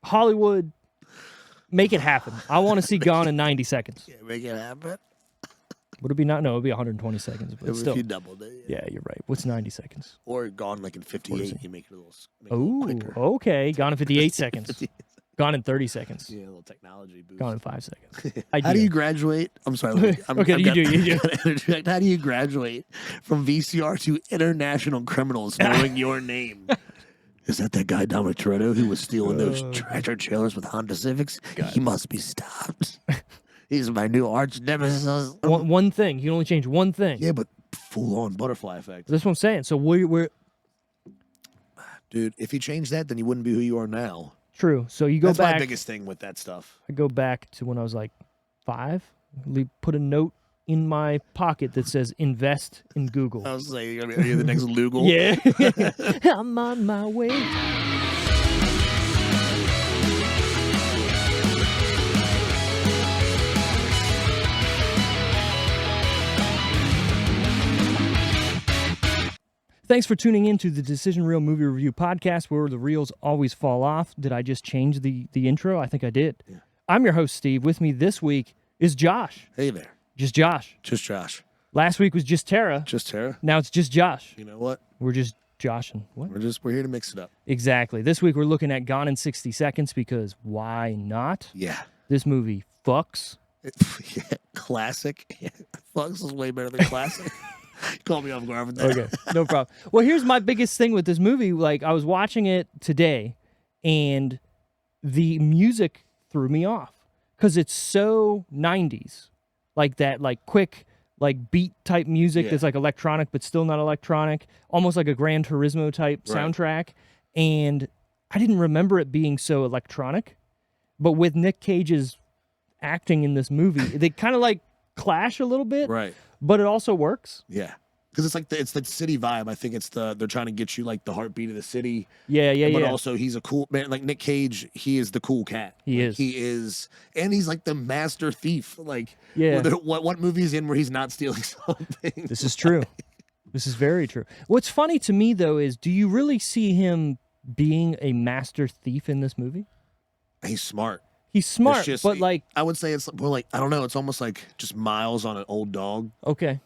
Hollywood, make it happen. I want to see Gone in 90 seconds. Yeah, make it happen. Would it be not? No, it would be 120 seconds. But still. If you doubled it. Yeah, you're right. What's 90 seconds? Or Gone like in 58, you make it a little quicker. Okay. Gone in 58 seconds. Gone in 30 seconds. Yeah, a little technology boost. Gone in 5 seconds. How do you graduate? I'm sorry. You do. How do you graduate from VCR to international criminals knowing your name? Is that guy Dominic Toretto who was stealing those tractor trailers with Honda Civics? He must be stopped. He's my new arch nemesis. One thing. You can only change one thing. Yeah, but full-on butterfly effect. That's what I'm saying. So we're... Dude, if you change that, then you wouldn't be who you are now. True. So you go back. back... That's my biggest thing with that stuff. I go back to when I was like 5. Put a note in my pocket that says invest in Google. I was saying, are you the next Lugal? Yeah. I'm on my way. Thanks for tuning in to the Decision Reel Movie Review Podcast, where the reels always fall off. Did I just change the intro? I think I did. Yeah. I'm your host, Steve. With me this week is Josh. Hey there. Just Josh. Just Josh. Last week was just Tara. Just Tara. Now it's just Josh. You know what? We're just Joshing. What? We're here to mix it up. Exactly. This week we're looking at Gone in 60 Seconds because why not? Yeah. This movie fucks. Yeah, classic. Yeah, fucks is way better than classic. Call me off guard with that. Okay, no problem. Well, here's my biggest thing with this movie. Like, I was watching it today, and the music threw me off because it's so 90s. Like that, like quick, like beat type music that's like electronic, but still not electronic. Almost like a Gran Turismo type soundtrack. And I didn't remember it being so electronic. But with Nick Cage's acting in this movie, they kind of like clash a little bit. Right. But it also works. Yeah. Because it's like it's the city vibe. I think they're trying to get you like the heartbeat of the city. But also he's a cool man. Like Nick Cage, he is the cool cat. He is, and he's like the master thief. Like, what movie is in where he's not stealing something? This is true. This is very true. What's funny to me though is, do you really see him being a master thief in this movie? He's smart. He's smart, but like... I would say it's more like, I don't know, it's almost like just miles on an old dog. Okay.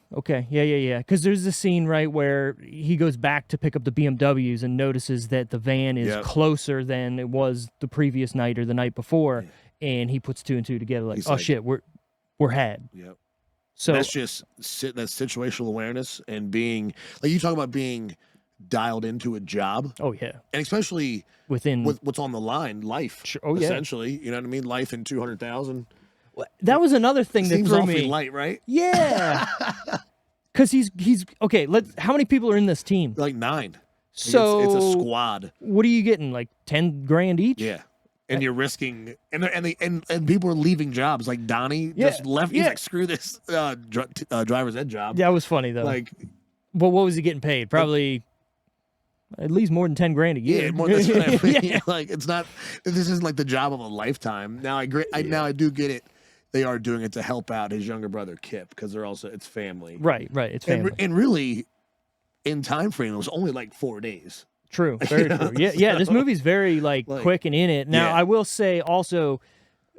Yeah. Because there's this scene, right, where he goes back to pick up the BMWs and notices that the van is closer than it was the previous night or the night before, and he puts 2 and 2 together like, shit, we're had. Yep. So that's just that situational awareness and being... Like, you talk about being dialed into a job. Oh, yeah. And especially... with what's on the line, life. Sure. Oh, yeah. Essentially, you know what I mean? Life in 200,000. That was another thing that seems threw awfully me. light, right? Yeah. Because he's okay. How many people are in this team? Like 9. So it's a squad. What are you getting? Like $10,000 each? Yeah. And you're risking, and people are leaving jobs. Like Donnie just left. He's like, screw this driver's ed job. Yeah, it was funny though. Like, well, what was he getting paid? Probably. At least more than $10,000 a year. Yeah, more than that. Like, it's not. This isn't like the job of a lifetime. Now I agree. Now I do get it. They are doing it to help out his younger brother Kip because it's family. Right. It's family. And really, in time frame, it was only like 4 days. True. Very true. Yeah. This movie's very like quick and in it. Now I will say also,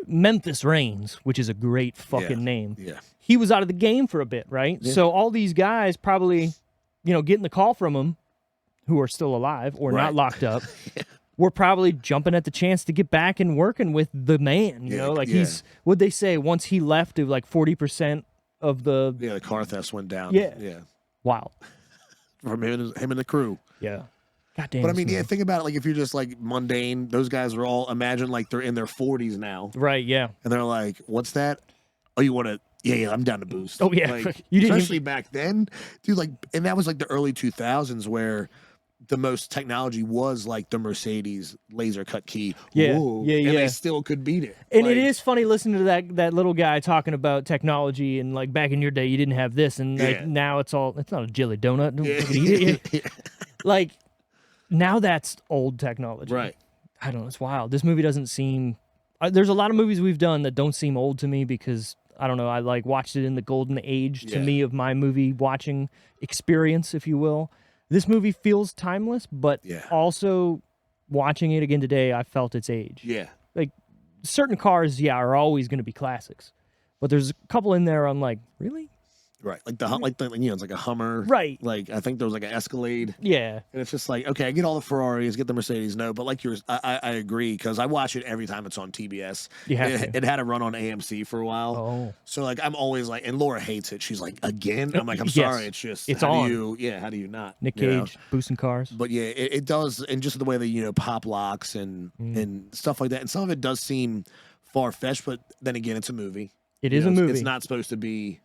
Memphis Reigns, which is a great fucking name. Yeah. He was out of the game for a bit, right? Yeah. So all these guys probably, getting the call from him, who are still alive or not locked up, we're probably jumping at the chance to get back and working with the man. You know, like he's, what'd they say, once he left, it was like 40% of the... Yeah, the car thefts went down. Yeah. Wow. From him and the crew. Yeah. Goddamn. But I mean, think about it, like if you're just like mundane, those guys are all, imagine like they're in their 40s now. Right, yeah. And they're like, what's that? Oh, you want to... Yeah, I'm down to boost. Oh, yeah. Like, especially back then. Dude, like, and that was like the early 2000s where... the most technology was like the Mercedes laser cut key. Yeah. And they still could beat it. And it is funny listening to that little guy talking about technology and like back in your day you didn't have this and like now it's not a jelly donut. Don't eat it. Like now that's old technology. Right. I don't know. It's wild. This movie doesn't seem... there's a lot of movies we've done that don't seem old to me because, I don't know, I like watched it in the golden age to me of my movie watching experience, if you will. This movie feels timeless, but also watching it again today, I felt its age. Yeah. Like certain cars, are always going to be classics, but there's a couple in there I'm like, really? Right. Like it's like a Hummer. Right. Like I think there was like an Escalade. Yeah. And it's just like, okay, I get all the Ferraris, get the Mercedes. No, but like I agree because I watch it every time it's on TBS. You have to. It had a run on AMC for a while. Oh. So like I'm always like, and Laura hates it. She's like, again? I'm like, I'm Yes. sorry. It's just It's how on. do you not? Nick you know? Cage boosting cars. But yeah, it does, and just the way they pop locks and stuff like that, and some of it does seem far fetched. But then again, it's a movie. It is a movie. It's not supposed to be,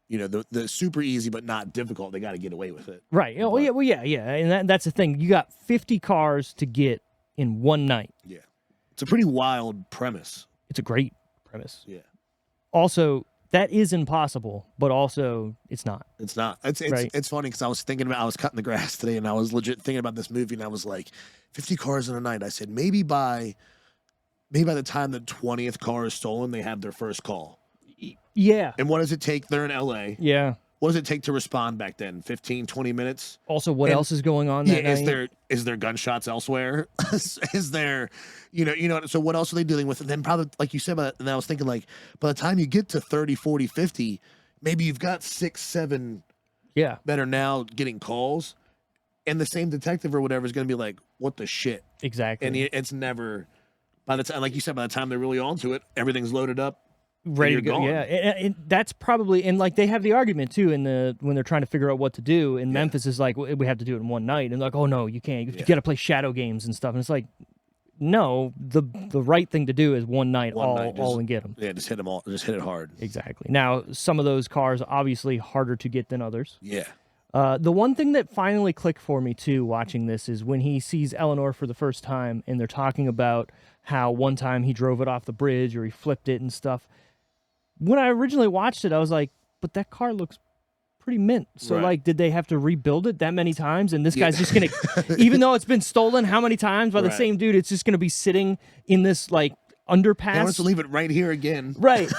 the super easy but not difficult. They got to get away with it. Right. Oh, yeah. Well, yeah. And that's the thing. You got 50 cars to get in one night. Yeah, it's a pretty wild premise. It's a great premise. Yeah. Also, that is impossible, but also it's not. It's not. It's Right. it's funny because I was cutting the grass today, and I was legit thinking about this movie, and I was like, 50 cars in a night. I said maybe by the time the 20th car is stolen, they have their first call. Yeah. And what does it take? They're in LA. Yeah. What does it take to respond back then? 15, 20 minutes? Also, what And- else is going on that night? Is there gunshots elsewhere? Is there, so what else are they dealing with? And then probably, like you said, and I was thinking like, by the time you get to 30, 40, 50, maybe you've got 6, 7 Yeah. that are now getting calls. And the same detective or whatever is going to be like, what the shit? Exactly. And it's never, by the time, like you said, by the time they're really onto it, everything's loaded up. ready to you're go. gone. Yeah, and that's probably, and like they have the argument too in when they're trying to figure out what to do. And Memphis is like, we have to do it in one night, and like, oh no, you can't. You got to play shadow games and stuff. And it's like, no, the right thing to do is one night, all and get them. Yeah, just hit them all. Just hit it hard. Exactly. Now, some of those cars obviously harder to get than others. Yeah. The one thing that finally clicked for me too, watching this, is when he sees Eleanor for the first time, and they're talking about how one time he drove it off the bridge or he flipped it and stuff. When I originally watched it, I was like, but that car looks pretty mint. So, Right. like, did they have to rebuild it that many times? And this guy's just going to, even though it's been stolen how many times by the Right. same dude, it's just going to be sitting in this, like, He wants underpass. to leave it right here again. Right.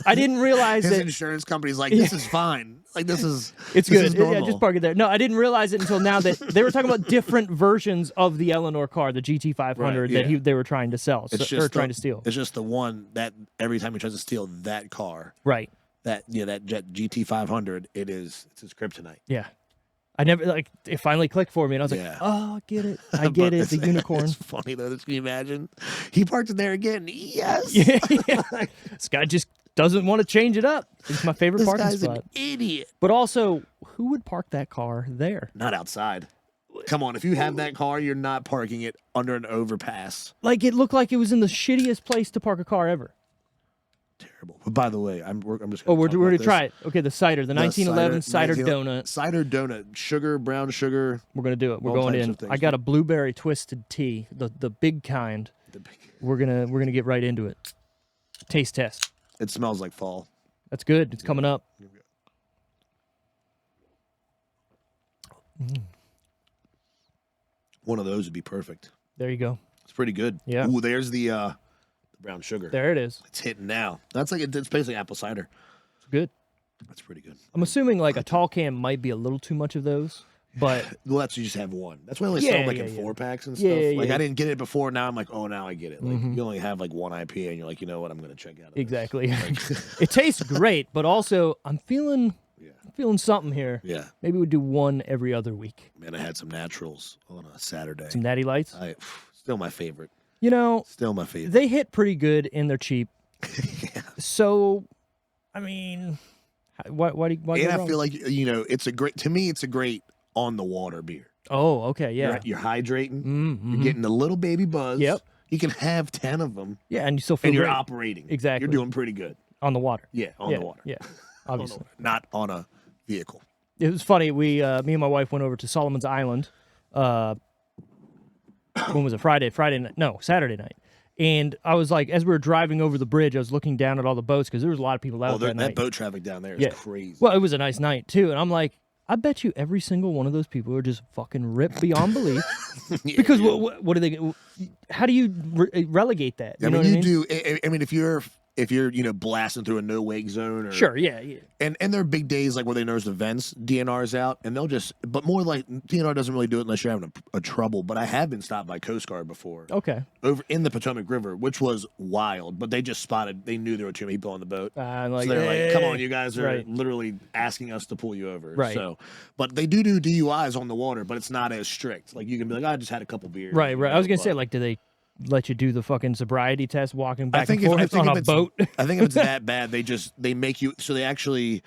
I didn't realize His that. insurance company's like, this is fine. Like, this is It's this good. is Yeah, normal. just park it there. No, I didn't realize it until now that they were talking about different versions of the Eleanor car, the GT500 Right, that yeah. they were trying to sell or trying to steal. It's just the one that every time he tries to steal that car, Right. that Jet GT500, it's his kryptonite. Yeah. I never, like, it finally clicked for me, and I was Yeah. like, oh, I get it. I But get it. it's- The unicorn. It's funny though. Can you imagine? He parked it there again. Yes. Yeah. This guy just doesn't want to change it up. It's my favorite This parking guy's spot. an idiot. But also, who would park that car there? Not outside. Come on, if you have that car, you're not parking it under an overpass. Like, it looked like it was in the shittiest place to park a car ever. Terrible. But by the way, I'm just. Oh, Gonna we're talk going about to this. try it. Okay, the cider, the 1911 cider donut. Cider donut, sugar, brown sugar. We're going to do it. We're all going types in. of things. I got a blueberry twisted tea, the big kind. We're gonna get right into it. Taste test. It smells like fall. That's good. It's coming up. One of those would be perfect. There you go. It's pretty good. Yeah. Ooh, there's the brown sugar. There it is. It's hitting now. That's like it's basically apple cider. It's good. That's pretty good. I'm assuming like a tall can might be a little too much of those, but Well, that's you just have one. That's why I only Yeah, sell them like yeah, in yeah. 4-packs and Yeah, stuff. yeah, Like yeah. I didn't get it before. Now I'm like, oh, now I get it. Like you only have like one IPA, and you're like, you know what? I'm gonna check out. Of this. exactly. It tastes great, but also I'm feeling something here. Yeah, Maybe we do one every other week. man. I had some naturals on a Saturday. Some Natty Lights. Still my favorite. You know, Still my favorite. they hit pretty good and they're cheap. So, I mean, why And go I wrong? feel like it's a great. To me, it's a great on the water beer. Oh, okay, yeah. You're hydrating. Mm-hmm. You're getting a little baby buzz. Yep. You can have 10 of them, Yeah, and you still feel and you're great operating. Exactly. You're doing pretty good. on the water. Yeah, on yeah, the water. Yeah, On the obviously. water. Not on a vehicle. It was funny. Me and my wife went over to Solomon's Island. When was it? Friday night? No, Saturday night. And I was like, as we were driving over the bridge, I was looking down at all the boats because there was a lot of people out that That night. boat traffic down there is Yeah. crazy. Well, it was a nice night too, and I'm like, I bet you every single one of those people are just fucking ripped beyond belief. Because what do they? How do you relegate that? You I know mean, what I mean? do. I mean, if if you're blasting through a no wake zone or Sure, yeah. and there are big days like where they notice events, DNR's out, and they'll just, but more like DNR doesn't really do it unless you're having a trouble. But I have been stopped by Coast Guard before. Okay. Over in the Potomac River, which was wild, but they just spotted, they knew there were too many people on the boat. Like, so they're like, come on, you guys are right. literally asking us to pull you over. Right. So, but they do DUIs on the water, but it's not as strict. Like you can be like, I just had a couple beers. Right. I was going to say, like, do they let you do the fucking sobriety test walking back and if forth on a boat? I think if it's that bad, they make you, so they actually,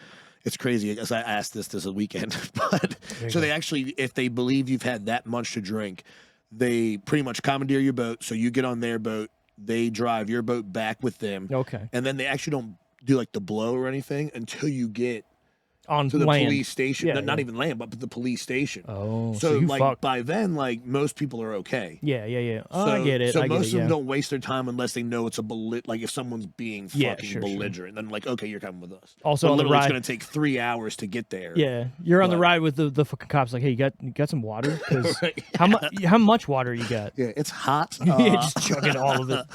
it's crazy. I guess I asked this weekend, but so they actually, if they believe you've had that much to drink, they pretty much commandeer your boat. So you get on their boat, they drive your boat back with them. Okay. And then they actually don't do like the blow or anything until you get on to the land. police station. Yeah, not even land, but the police station. Oh, so you like fucked. by then, like most people are okay. Yeah. Oh, So, I get it. So I get most it, of them don't waste their time unless they know it's a like if someone's being fucking sure. belligerent, then like okay, you're coming with us. Also but on the literally, ride, it's going to take 3 hours to get there. Yeah, you're on the But- ride with the fucking cops. Like, hey, you got some water? Because Right. how much water you got? Yeah, it's hot. Yeah, just chugging all of it.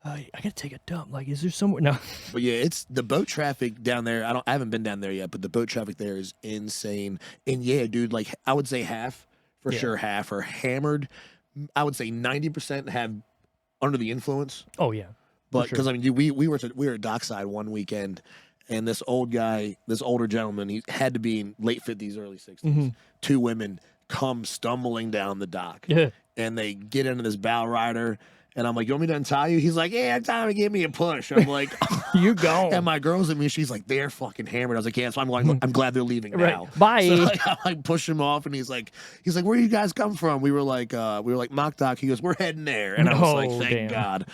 I gotta take a dump. Like, is there somewhere? No. But yeah, it's the boat traffic down there. I haven't been down there yet, but the boat traffic there is insane. And yeah, dude, like I would say half for sure, half are hammered. I would say 90% have under the influence. Oh yeah. But sure. because I mean, we were at Dockside one weekend, and this older gentleman, he had to be in late 50s, early 60s. Mm-hmm. Two women come stumbling down the dock, Yeah. and they get into this bow rider. And I'm like, you want me to untie you? He's like, yeah, time to give me a push. I'm like, You go. and my girl's at me. She's like, they're fucking hammered. I was like, yeah, so I'm glad they're leaving now. Right. Bye. So like, I like push him off, and he's like, where do you guys come from? We were like Mock Dock. He goes, we're heading there. And I was like, thank damn. God.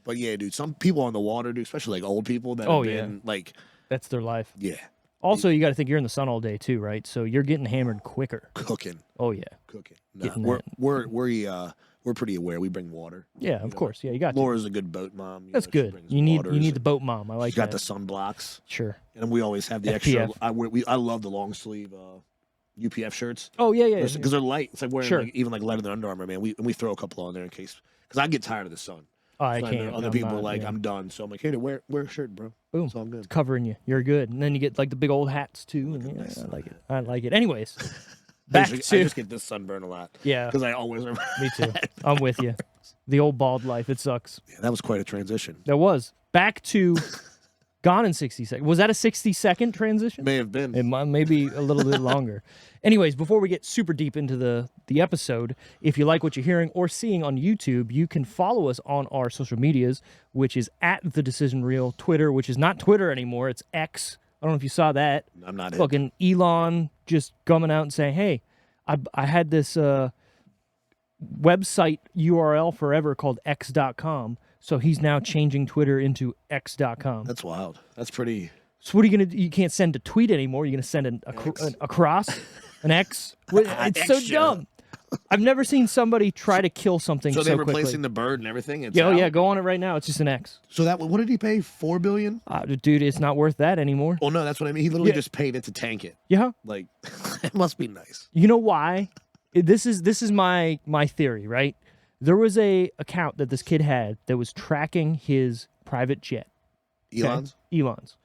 But yeah, dude, some people on the water, dude, especially like old people that Oh, have yeah. been like, That's their life. yeah, Also, you got to think you're in the sun all day too, right? So you're getting hammered quicker. cooking. Oh yeah. No, Getting we're pretty aware. We bring water. Yeah, of course. Yeah, you got to. Laura's a good boat mom. That's she good. brings You need waters, the boat mom. I like She's got that. the sunblocks. Sure. And we always have the FPF. extra. I love the long sleeve UPF shirts Oh yeah. because they're light. It's like wearing Sure. like, even like lighter than Under Armour, man. We throw a couple on there in case because I get tired of the sun. Oh, I So know can't. Other I'm people not, are like, yeah. I'm done. So I'm like, hey, wear a shirt, bro. Boom. It's all good. It's covering you. You're good. And then you get like the big old hats too. And yeah, nice I like it. sun. I like it. Anyways, I back to just get this sunburn a lot yeah. because I always. Me too. I'm with you. The old bald life. It sucks. Yeah, that was quite a transition. That was back to Gone in 60 seconds. Was that a 60-second transition? May have been. It may be a little bit longer. Anyways, before we get super deep into the episode, if you like what you're hearing or seeing on YouTube, you can follow us on our social medias, which is at The Decision Reel, Twitter, which is not Twitter anymore, it's X. I don't know if you saw that. I'm not hip. Fucking Elon just coming out and saying, hey, I had this website URL forever called X.com, so he's now changing Twitter into X.com. That's wild. That's pretty. So what are you going to do? You can't send a tweet anymore. You're going to send a cross, an X? It's so Extra. dumb. I've never seen somebody try to kill something so So they're quickly. replacing the bird and everything. It's Yeah, out? yeah, go on it right now. It's just an X. So what did he pay? $4 billion? Dude, it's not worth that anymore. Oh no, that's what I mean. He literally Yeah. just paid it to tank it. Yeah. Like, it must be nice. You know why? This is my theory, right? There was a account that this kid had that was tracking his private jet. okay? Elon's.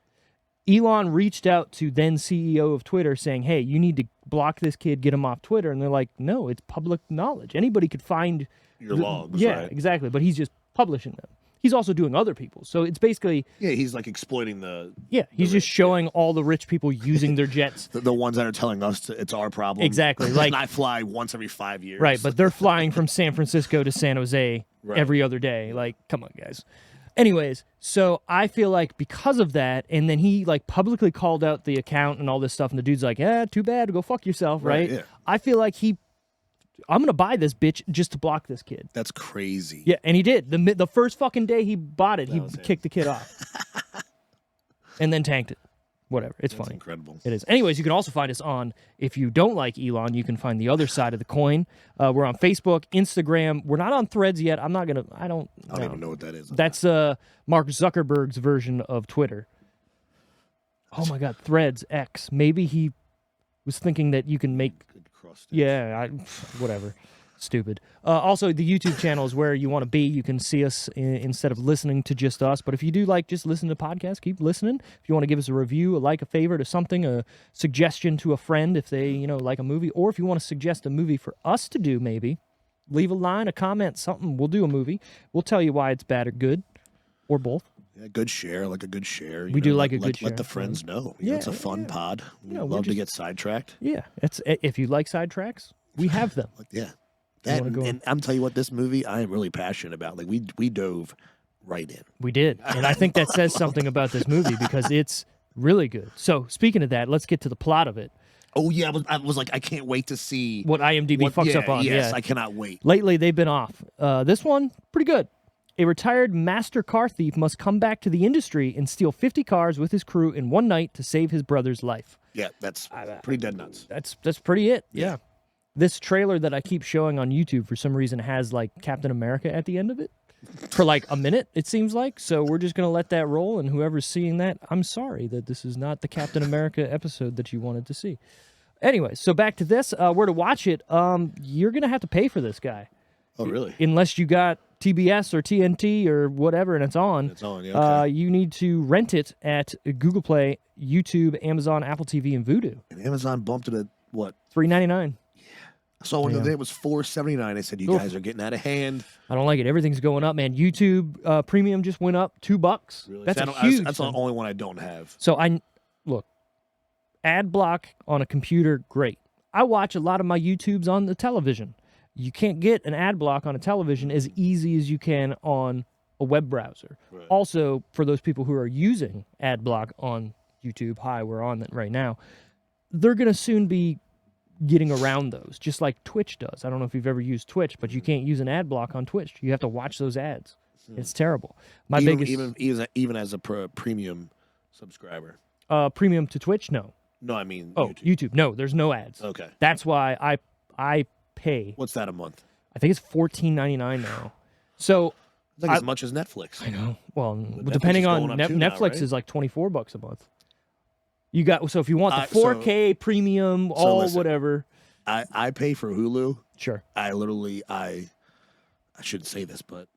Elon reached out to then CEO of Twitter saying, hey, you need to block this kid, get him off Twitter. And they're like, no, it's public knowledge. Anybody could find Your logs. Yeah, Right? exactly. But he's just publishing them. He's also doing other people's. So it's basically, Yeah, he's like exploiting the he's just showing all the rich people using their jets. the ones that are telling us it's our problem. Exactly, like- and I fly once every 5 years. Right, but they're flying from San Francisco to San Jose Right. every other day. Like, come on, guys. Anyways, so I feel like because of that, and then he like publicly called out the account and all this stuff, and the dude's like, too bad, go fuck yourself, right? yeah. I feel like I'm gonna buy this bitch just to block this kid. That's crazy. Yeah, and he did. The first fucking day he bought it, he was it. kicked the kid off. And then tanked it. Whatever. It's That's funny. incredible. It is. Anyways, you can also find us on, if you don't like Elon, you can find the other side of the coin. We're on Facebook, Instagram. We're not on Threads yet. I don't even know what that is. That's Mark Zuckerberg's version of Twitter. Oh my God, Threads, X. Maybe he was thinking that you can make, Good cross stitch. yeah, whatever. Stupid. Also, the YouTube channel is where you want to be. You can see us instead of listening to just us. But if you do like just listen to podcasts, keep listening. If you want to give us a review, a like, a favorite, or something, a suggestion to a friend if they like a movie, or if you want to suggest a movie for us to do, maybe leave a line, a comment, something. We'll do a movie. We'll tell you why it's bad or good, or both. Yeah, good share, like a good share. We do like a good share. Let the friends know. It's a fun pod. We love to get sidetracked. Yeah, if you like sidetracks, we have them. Yeah. And I'm telling you what, this movie I am really passionate about. Like we dove right in. We did, and I think that says something about this movie because it's really good. So speaking of that, let's get to the plot of it. Oh yeah, I was like, I can't wait to see what IMDb fucks up on. Yes, I cannot wait. Lately, they've been off. This one, pretty good. A retired master car thief must come back to the industry and steal 50 cars with his crew in one night to save his brother's life. Yeah, that's pretty dead nuts. That's pretty it. Yeah. This trailer that I keep showing on YouTube for some reason has like Captain America at the end of it for like a minute, it seems like. So we're just going to let that roll, and whoever's seeing that, I'm sorry that this is not the Captain America episode that you wanted to see. Anyway, so back to this. Where to watch it, you're going to have to pay for this guy. Oh, really? Unless you got TBS or TNT or whatever and it's on. It's on, yeah. Okay. You need to rent it at Google Play, YouTube, Amazon, Apple TV, and Vudu. And Amazon bumped it at what? $3.99. So when the day was $4.79, I said, "You guys are getting out of hand." I don't like it. Everything's going up, man. YouTube Premium just went up $2. Really? That's a huge. That's the only one I don't have. So look, ad block on a computer, great. I watch a lot of my YouTubes on the television. You can't get an ad block on a television as easy as you can on a web browser. Right. Also, for those people who are using ad block on YouTube, we're on that right now. They're gonna soon be getting around those, just like Twitch does. I don't know if you've ever used Twitch, but you can't use an ad block on Twitch. You have to watch those ads. It's terrible. Even as a premium subscriber. Premium to Twitch? No. No, I mean YouTube. No, there's no ads. Okay. That's why I pay. What's that a month? I think it's $14.99 now. So it's like as much as Netflix. I know. Well, depending on Netflix now, right? Is like $24 a month. You got if you want the 4K premium, whatever. I pay for Hulu. Sure. I shouldn't say this, but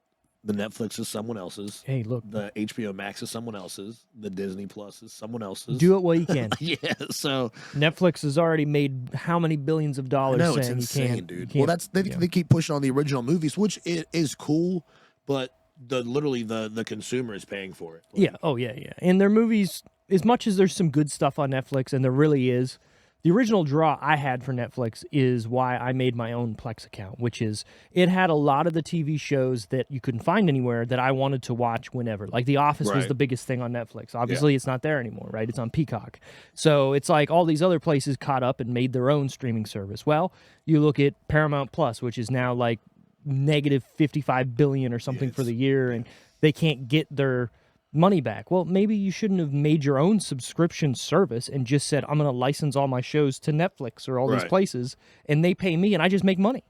the Netflix is someone else's. Hey, look. The HBO Max is someone else's. The Disney Plus is someone else's. Do it while you can. Yeah. So Netflix has already made how many billions of dollars? No, it's insane, dude. Well, they keep pushing on the original movies, which is cool, but the consumer is paying for it. Yeah. Oh yeah. And their movies, as much as there's some good stuff on Netflix, and there really is, the original draw I had for Netflix is why I made my own Plex account, which is it had a lot of the TV shows that you couldn't find anywhere that I wanted to watch whenever. Like The Office was the biggest thing on Netflix. Obviously, it's not there anymore, right? It's on Peacock. So it's like all these other places caught up and made their own streaming service. Well, you look at Paramount Plus, which is now like negative $55 billion or something for the year, and they can't get their money back. Well, maybe you shouldn't have made your own subscription service and just said, I'm going to license all my shows to Netflix or all these places, and they pay me, and I just make money.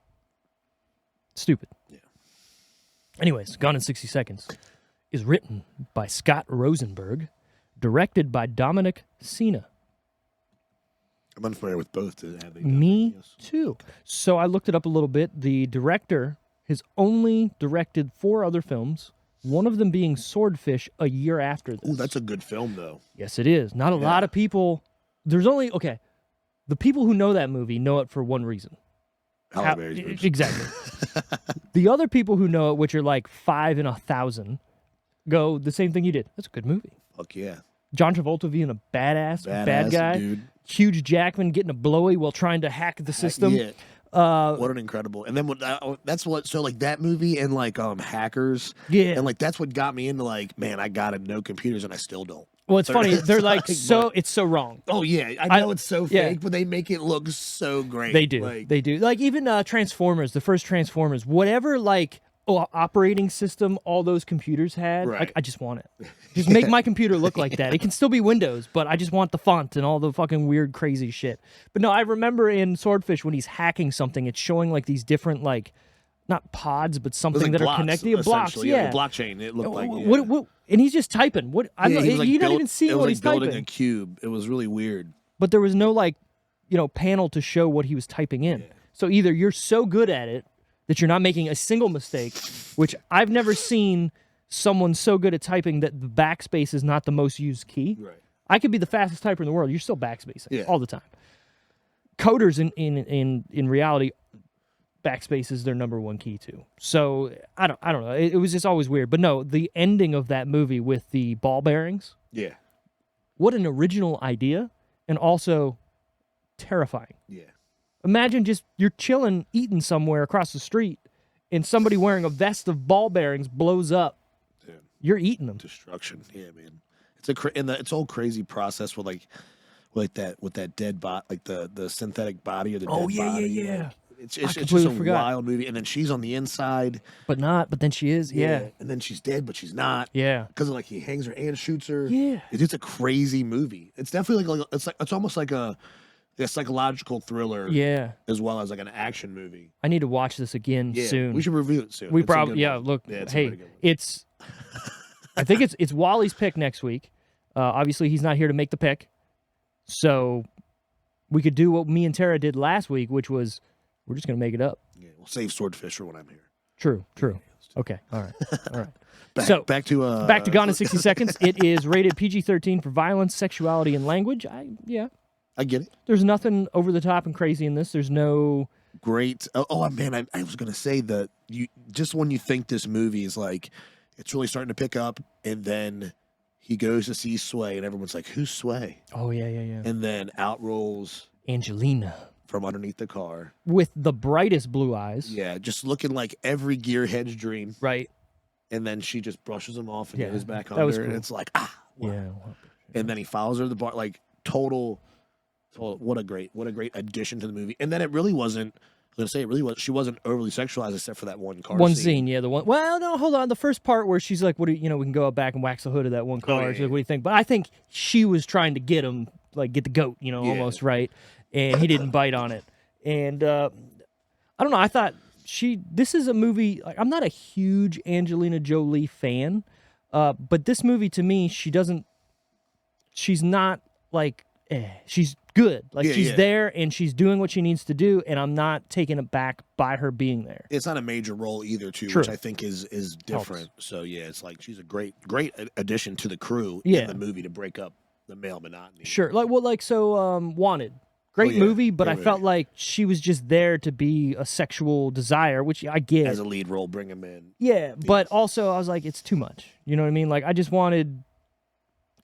Stupid. Yeah. Anyways, Gone in 60 Seconds is written by Scott Rosenberg, directed by Dominic Sena. I'm unfamiliar with both. Me too. So I looked it up a little bit. The director has only directed 4 other films, one of them being Swordfish a year after this. Ooh, that's a good film, though. Yes, it is. Not a lot of people. There's only, the people who know that movie know it for one reason. Halle Berry's boobs. Exactly. The other people who know it, which are like 5 in 1,000, go the same thing you did. That's a good movie. Fuck yeah. John Travolta being a bad guy. Dude. Hugh Jackman getting a blowy while trying to hack the system. Yeah. What an incredible, and then that movie and like Hackers, and like that's what got me into like, man, I gotta know computers, and I still don't. Well, it's funny, they're like it's so wrong. Oh yeah, I know it's so fake, but they make it look so great. They do, like even Transformers, the first Transformers, whatever like operating system all those computers had, I just want it. Just make my computer look like that. It can still be Windows, but I just want the font and all the fucking weird crazy shit. But no, I remember in Swordfish when he's hacking something, it's showing like these different like not pods, but something that are connected. Blocks, yeah. The blockchain. It looked like what, and he's just typing. What you're not even seeing what he's typing. Building a cube. It was really weird. But there was no like panel to show what he was typing in. Yeah. So either you're so good at it, that you're not making a single mistake, which I've never seen someone so good at typing that the backspace is not the most used key. Right. I could be the fastest typer in the world. You're still backspacing Yeah. all the time. Coders in reality, backspace is their number one key too. So I don't know. It was just always weird. But no, the ending of that movie with the ball bearings, Yeah. what an original idea, and also terrifying. Yeah. Imagine just you're chilling, eating somewhere across the street, and somebody wearing a vest of ball bearings blows up. Yeah. You're eating them. Destruction. Yeah, man. It's it's all crazy process with that dead bot, like the synthetic body of the dead body. Yeah. Like, it's just completely a forgot. wild movie, and then she's on the inside. But then she is. Yeah. And then she's dead, but she's not. Yeah. Because like he hangs her and shoots her. Yeah. It's a crazy movie. It's definitely it's almost like a psychological thriller. Yeah. As well as like an action movie. I need to watch this again soon. We should review it soon. We It's a probably good one. look. Yeah, it's a hey, pretty good one. it's. I think it's Wally's pick next week. Obviously, he's not here to make the pick, so we could do what me and Tara did last week, which was we're just gonna make it up. Yeah, we'll save Swordfish for when I'm here. True. Okay. All right. Back to Back to Gone in 60 Seconds. It is rated PG-13 for violence, sexuality, and language. I get it. There's nothing over the top and crazy in this. There's no Great. Oh man, I was gonna say that just when you think this movie is like it's really starting to pick up, and then he goes to see Sway, and everyone's like, "Who's Sway?" Oh yeah. And then out rolls Angelina from underneath the car. with the brightest blue eyes. Yeah, just looking like every gearhead's dream. Right. And then she just brushes him off and Yeah, goes back that was under, and cool. it's like, wow. Yeah. And then he follows her to the bar, like total. What a great addition to the movie. And then it really wasn't. I was gonna say it really was. She wasn't overly sexualized except for that one car. One scene, yeah, the one. Well, no, hold on. The first part where she's like, "What do you know? We can go back and wax the hood of that one car." yeah, She's like, "What do you think?" But I think she was trying to get him, like, get the goat, almost right, and he didn't bite on it. And I don't know. I thought this is a movie. Like, I'm not a huge Angelina Jolie fan, but this movie to me, she's not like, she's good. Like she's there and she's doing what she needs to do, and I'm not taken aback by her being there. It's not a major role either, too, True. which I think is different. Helps. So yeah, it's like she's a great addition to the crew Yeah. in the movie to break up the male monotony. Sure. Wanted. Great yeah. movie, but Great I movie. felt like she was just there to be a sexual desire, which I get. As a lead role, bring him in. Yeah, but also I was like, it's too much. You know what I mean? Like, I just wanted.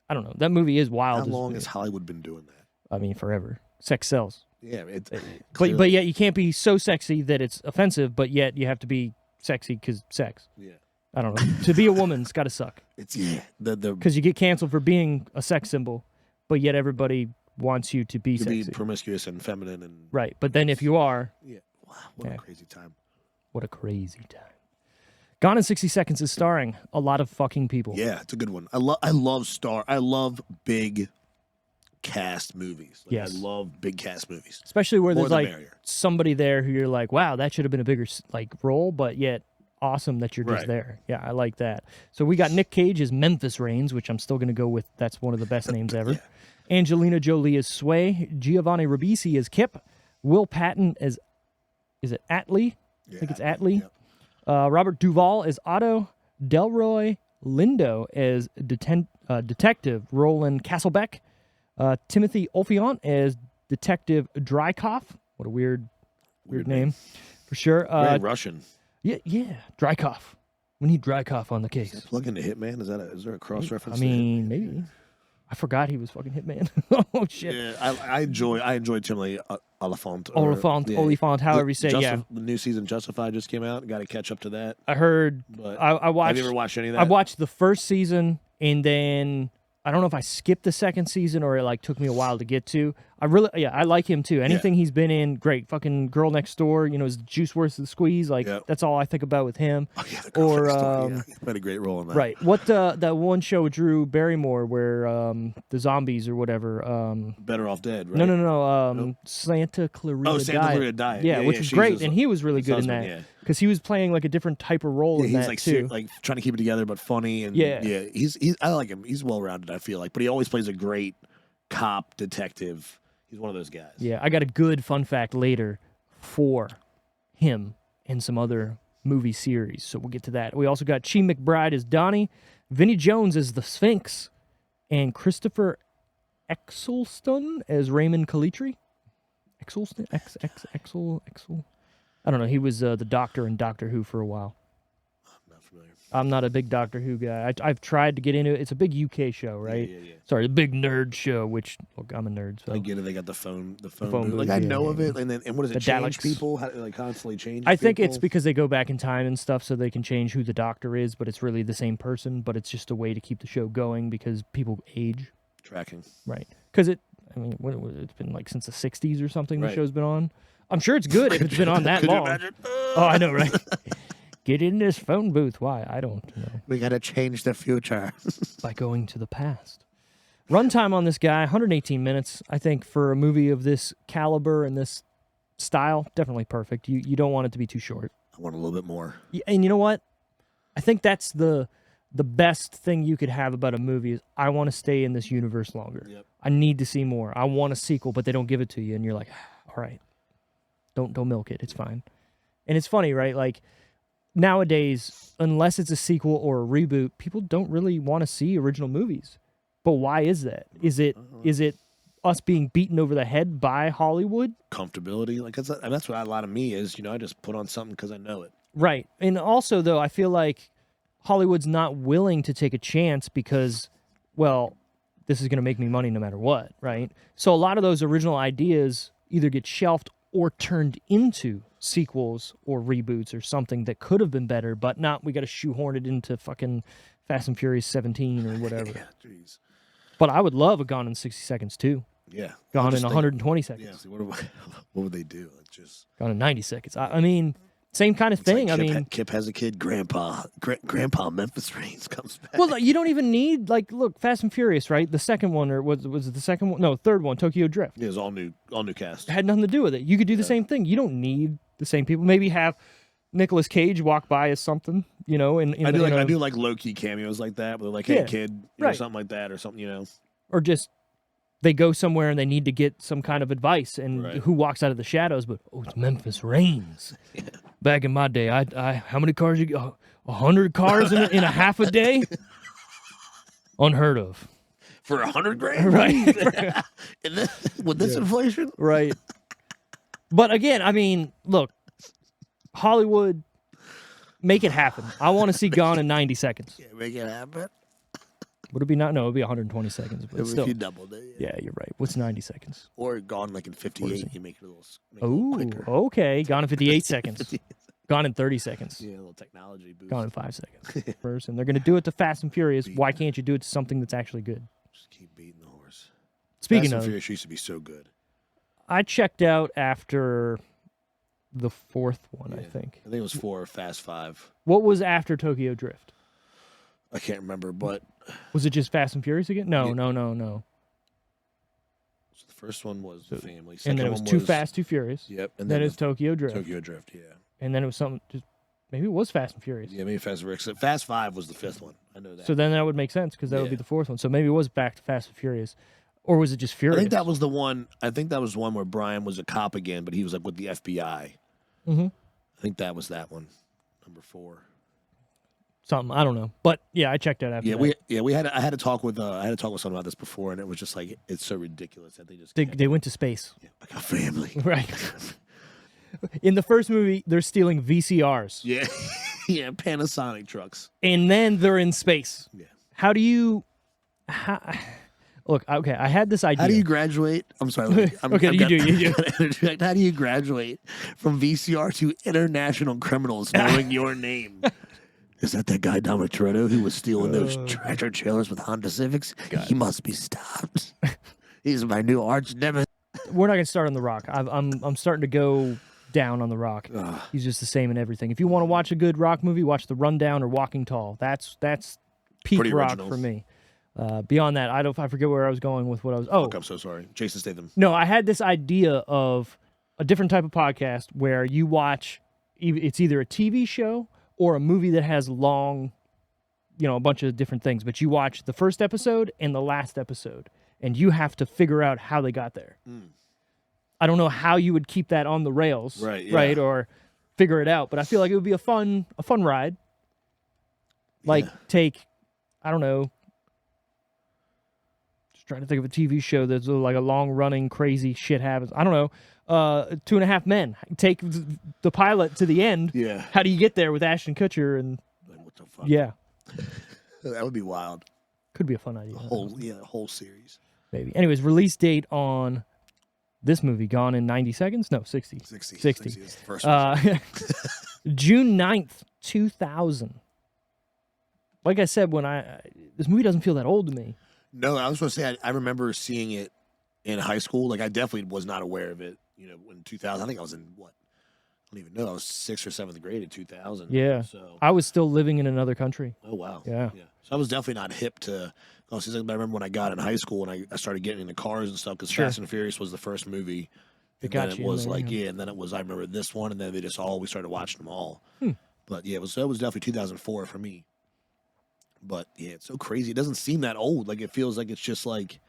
I don't know. That movie is wild. How long has Hollywood been doing that? I mean, forever. Sex sells. Yeah, it's But yet you can't be so sexy that it's offensive, but yet you have to be sexy because sex. yeah, I don't know. To be a woman's got to suck it's the because you get canceled for being a sex symbol, but yet everybody wants you to be to sexy. be promiscuous and feminine and Right. But then if you are, yeah. Wow, what Yeah. a crazy time. what a crazy time. Gone in 60 Seconds is starring a lot of fucking people. Yeah, it's a good one. I love big cast movies. Like, Yes. I love big cast movies. Especially where More there's the like merrier. somebody there who you're like, wow, that should have been a bigger like role, but yet awesome that you're just Right. there. Yeah, I like that. So we got Nick Cage as Memphis Reigns, which I'm still going to go with. That's one of the best names ever. Yeah. Angelina Jolie as Sway. Giovanni Ribisi as Kip. Will Patton as, is it Atlee? I think it's Atlee. Yeah. Robert Duvall as Otto. Delroy Lindo as Detective Roland Castlebeck. Timothy Olyphant as Detective Drykov. What a weird name, for sure. Very Russian. Yeah, Drykov. We need Drykov on the case. Plug into Hitman. Is there a cross reference? I mean, maybe. I forgot he was fucking Hitman. Oh shit. Yeah, I enjoy Timothy Olyphant. Olyphant, however you say. Yeah, The new season Justified just came out. Got to catch up to that. I heard. But I watched. have you ever watched any of that? I watched the first season, and then I don't know if I skipped the second season or it like took me a while to get to. I like him too. Anything he's been in, great. Fucking Girl Next Door, is the juice worth the squeeze? Like that's all I think about with him. Oh, yeah, the Girl Or Next Door, yeah. He played a great role in that. right. What that one show with Drew Barrymore where the zombies or whatever. Better Off Dead, right? No. Santa Clarita. Oh, Santa Diet. Clarita Diet. Yeah, which was great, and he was really good in husband, that because he was playing like a different type of role in he's that like too. like trying to keep it together, but funny and Yeah. He's I like him. He's well rounded. I feel like, but he always plays a great cop detective. He's one of those guys. Yeah, I got a good fun fact later for him and some other movie series. So we'll get to that. We also got Chi McBride as Donnie, Vinnie Jones as the Sphinx, and Christopher Eccleston as Raymond Calitri. Eccleston? Exel? I don't know. He was the Doctor in Doctor Who for a while. I'm not familiar. I'm not a big Doctor Who guy. I've tried to get into it. It's a big UK show, right? Yeah. Sorry, a big nerd show, which, look, I'm a nerd. So I get it. They got the phone phone booth. booth, Like, I yeah, know yeah, of it. And what does it The change Daleks. people? How, like, constantly change I think it's people? because they go back in time and stuff so they can change who the Doctor is, but it's really the same person, but it's just a way to keep the show going because people age. Tracking. Right. Because it's been like since the 60s or something the Right. show's been on. I'm sure it's good if it's been on that Could you long. imagine? Oh, I know, right? Get in this phone booth. Why? I don't know. We got to change the future. By going to the past. Runtime on this guy, 118 minutes. I think for a movie of this caliber and this style, definitely perfect. You don't want it to be too short. I want a little bit more. And you know what? I think that's the best thing you could have about a movie is I want to stay in this universe longer. Yep. I need to see more. I want a sequel, but they don't give it to you, and you're like, all right, don't milk it. It's fine. And it's funny, right? Like nowadays, unless it's a sequel or a reboot, people don't really want to see original movies. But why is that? Is it us being beaten over the head by Hollywood? Comfortability. Like that's what a lot of me is. I just put on something because I know it. Right. And also, though, I feel like Hollywood's not willing to take a chance because, well, this is going to make me money no matter what, right? So a lot of those original ideas either get shelved or turned into sequels or reboots or something that could have been better, but not, we got to shoehorn it into fucking Fast and Furious 17 or whatever. Yeah, jeez. But I would love a Gone in 60 Seconds too. Yeah. Gone in 120 seconds. Yeah, see, what would they do? It's just Gone in 90 seconds. I mean, same kind of thing. Like Kip has a kid. Grandpa Memphis Reigns comes back. Well, you don't even need, like, look, Fast and Furious, right? The second one, or was it the second one? No, third one, Tokyo Drift. It was all new cast. It had nothing to do with it. You could do the same thing. You don't need the same people. Maybe have Nicolas Cage walk by as something, I do like low key cameos like that, where they're like, "Hey, Yeah, kid," right. something like that, or something, or just they go somewhere and they need to get some kind of advice, and Right. who walks out of the shadows? But it's Memphis Reigns. Yeah. Back in my day, I how many cars you got? 100 cars in a half a day? Unheard of. For $100,000, Right. And with this inflation, Right. But again, I mean, look, Hollywood, make it happen. I want to see Gone in 90 seconds. yeah, make it happen. Would it be not? No, it would be 120 seconds. But still. If you doubled it, Yeah, you're right. What's 90 seconds? or Gone like in 58, you make it a little Oh, quicker. okay. Gone in 58 seconds. Gone in 30 seconds. Yeah, a little technology boost. Gone in 5 seconds. First, and they're going to do it to Fast and Furious. Why can't you do it to something that's actually good? Just keep beating the horse. Speaking Fast and of, Furious used to be so good. I checked out after the fourth one, I Yeah. think. I think it was 4 or Fast 5. What was after Tokyo Drift? I can't remember, but Was it just Fast and Furious again? No, Yeah. no. so the first one was the family. And Second then it was one Too Fast, Too Furious. Yep, and Then then it's Tokyo Drift. Tokyo Drift. Yeah, And then it was something, just maybe it was Fast and Furious. yeah, maybe Fast and Furious. Fast 5 was the 5th one. I know that. So then that would make sense because that would be Yeah. the fourth one. So maybe it was back to Fast and Furious. Or was it just I Furious? think that was the one. I think that was the one where Brian was a cop again, but he was like with the FBI. Mm-hmm. I think that was that one, number 4. Something. I don't know. But yeah, I checked out after Yeah, that. we had. I had to talk with someone about this before, and it was just like it's so ridiculous that they just They went to space. like a family. Right. In the first movie, they're stealing VCRs. Yeah, yeah, Panasonic trucks. And then they're in space. Yeah. How do you... Look, okay, I had this idea. How do you graduate? I'm sorry. Okay, you do. How do you graduate from VCR to international criminals knowing your name? Is that guy Dominic Toretto who was stealing those tractor trailers with Honda Civics? He must be stopped. He's my new arch nemesis. We're not going to start on The Rock. I'm starting to go down on The Rock. He's just the same in everything. If you want to watch a good Rock movie, watch The Rundown or Walking Tall. That's peak Pretty Rock original. for me. Beyond that, I forget where I was going with what I was. Oh, I'm so sorry. Jason Statham. no, I had this idea of a different type of podcast where you watch. It's either a TV show or a movie that has long, a bunch of different things. But you watch the first episode and the last episode, and you have to figure out how they got there. I don't know how you would keep that on the rails, Right, yeah. right? Or figure it out. But I feel like it would be a fun ride. Like take, I don't know. Just trying to think of a TV show that's like a long running crazy shit happens. I don't know. 2.5 Men. Take the pilot to the end. Yeah. How do you get there with Ashton Kutcher and Like, what the fuck? yeah, That would be wild. could be a fun idea. The whole series. Maybe. Anyways, release date on this movie, Gone in 90 Seconds? No, 60. 60. 60. Is the first one. June 9th, 2000. Like I said, this movie doesn't feel that old to me. No, I was going to say, I remember seeing it in high school. Like, I definitely was not aware of it, in 2000. I think I was in, what? I don't even know. I was 6th or 7th grade in 2000. Yeah. So. I was still living in another country. Oh, wow. Yeah. So I was definitely not hip to. I remember when I got in high school and I started getting into cars and stuff because Fast and Furious was the first movie. And then it was and then it was, I remember this one, and then we started watching them all. But yeah, it was definitely 2004 for me. But yeah, it's so crazy. It doesn't seem that old. Like, it feels like it's just like.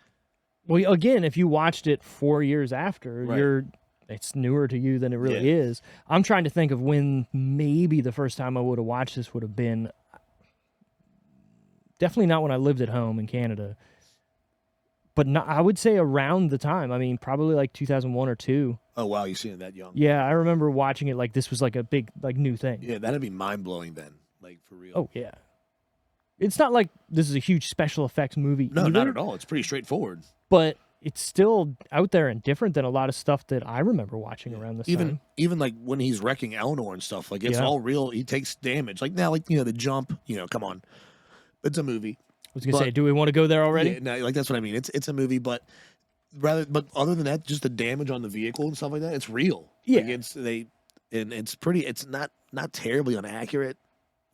Well, again, if you watched it 4 years after, it's newer to you than it really is. I'm trying to think of when maybe the first time I would have watched this would have been. Definitely not when I lived at home in Canada. But I would say around the time. I mean, probably like 2001 or 2. Oh, wow, you seen it that young. Yeah, I remember watching it like this was like a big, like, new thing. Yeah, that'd be mind-blowing then, like, for real. Oh, yeah. It's not like this is a huge special effects movie. No, either, not at all. It's pretty straightforward. But it's still out there and different than a lot of stuff that I remember watching around this time. Even like when he's wrecking Eleanor and stuff, like, it's all real. He takes damage. Like, now, like, the jump, come on. It's a movie. I was going to say, do we want to go there already? Yeah, no, like, that's what I mean. It's a movie, but other than that, just the damage on the vehicle and stuff like that, it's real. Yeah. Like, it's not terribly inaccurate,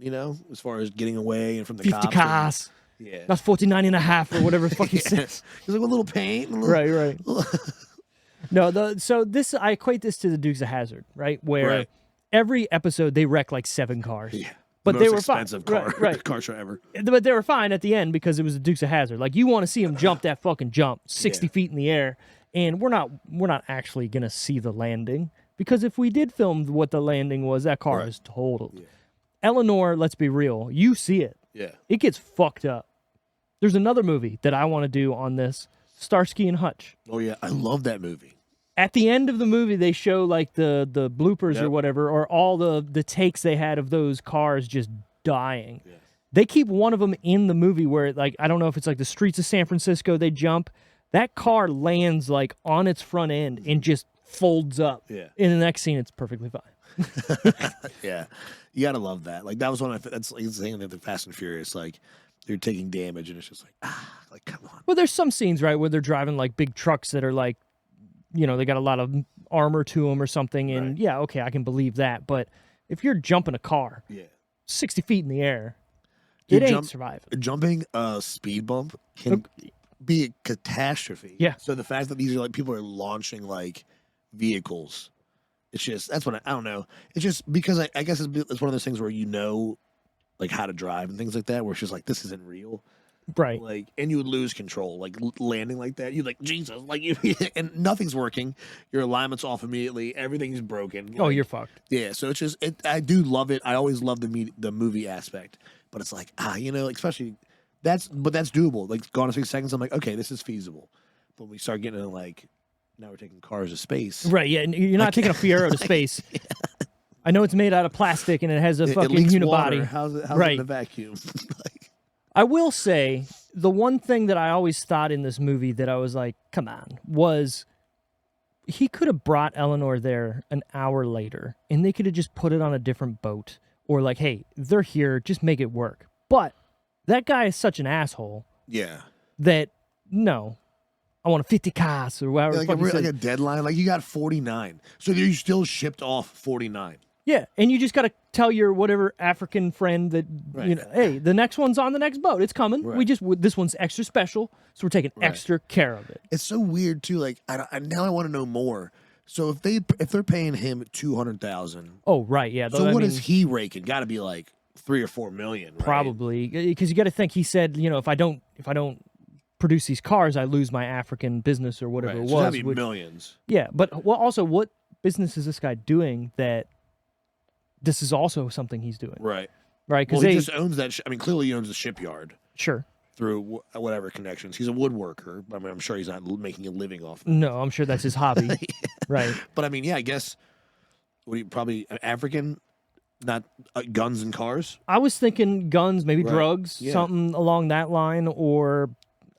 as far as getting away and from the 50 cops. cars. Yeah. That's 49 and a half or whatever the fuck he says. He's like, a little pain. Right. No, so I equate this to the Dukes of Hazzard, right? Where every episode they wreck like 7 cars. Yeah. But the they most were fine. expensive car show ever. But they were fine at the end because it was the Dukes of Hazzard. Like, you want to see them jump that fucking jump 60 feet in the air, and we're not actually gonna see the landing, because if we did film what the landing was, that car is totaled. Yeah. Eleanor, let's be real, you see it. Yeah. It gets fucked up. There's another movie that I want to do on this, Starsky and Hutch. Oh yeah, I love that movie. At the end of the movie, they show like the bloopers or whatever, or all the takes they had of those cars just dying. Yeah. They keep one of them in the movie where, like, I don't know if it's like the streets of San Francisco, they jump. That car lands like on its front end and just folds up. Yeah. In the next scene, it's perfectly fine. Yeah. You gotta love that. Like, that was that's like the thing of the Fast and Furious. Like, they're taking damage and it's just like, come on. Well, there's some scenes, right, where they're driving like big trucks that are like, they got a lot of armor to them or something, and okay, I can believe that. But if you're jumping a car 60 feet in the air, it ain't surviving. Jumping a speed bump can be a catastrophe. Yeah. So the fact that these are like people are launching like vehicles, it's just, that's what I don't know. It's just because I guess it's one of those things where like how to drive and things like that, where it's just like, this isn't real. Right. Like, and you would lose control, like landing like that. You'd like, Jesus, like, and nothing's working. Your alignment's off immediately. Everything's broken. Oh, you're fucked. Yeah. So it's just, I do love it. I always love the movie aspect, but it's like, especially that's doable. Like, Gone in 6 seconds, I'm like, okay, this is feasible. But when we start getting into like, now we're taking cars to space. Right. Yeah. You're not taking a Fiero to space. Yeah. I know it's made out of plastic and it has a fucking unibody. Water. How's it in a vacuum? I will say, the one thing that I always thought in this movie that I was like, come on, was he could have brought Eleanor there an hour later, and they could have just put it on a different boat. Or like, hey, they're here, just make it work. But that guy is such an asshole. Yeah. That, no, I want a 50 cars or whatever. Like a deadline. Like, you got 49. So you still shipped off 49. Yeah, and you just got to tell your whatever African friend that, hey, the next one's on the next boat. It's coming. Right. This one's extra special, so we're taking extra care of it. It's so weird too. Like, now I want to know more. So if they're paying him $200,000. Oh right, yeah. So what is he raking? Got to be like $3 or $4 million. Right? Probably, because you got to think. He said, if I don't produce these cars, I lose my African business or whatever it was. So that'd be millions. Yeah, but also, what business is this guy doing that this is also something he's doing, Right. right? Well, Because he just owns that. I mean, clearly he owns the shipyard sure. through whatever connections. He's a woodworker. I mean, I'm sure he's not making a living off of it. No, I'm sure that's his hobby, right? But I mean, yeah, I guess probably African, not guns and cars. I was thinking guns, maybe Right. drugs, Yeah. something along that line, or,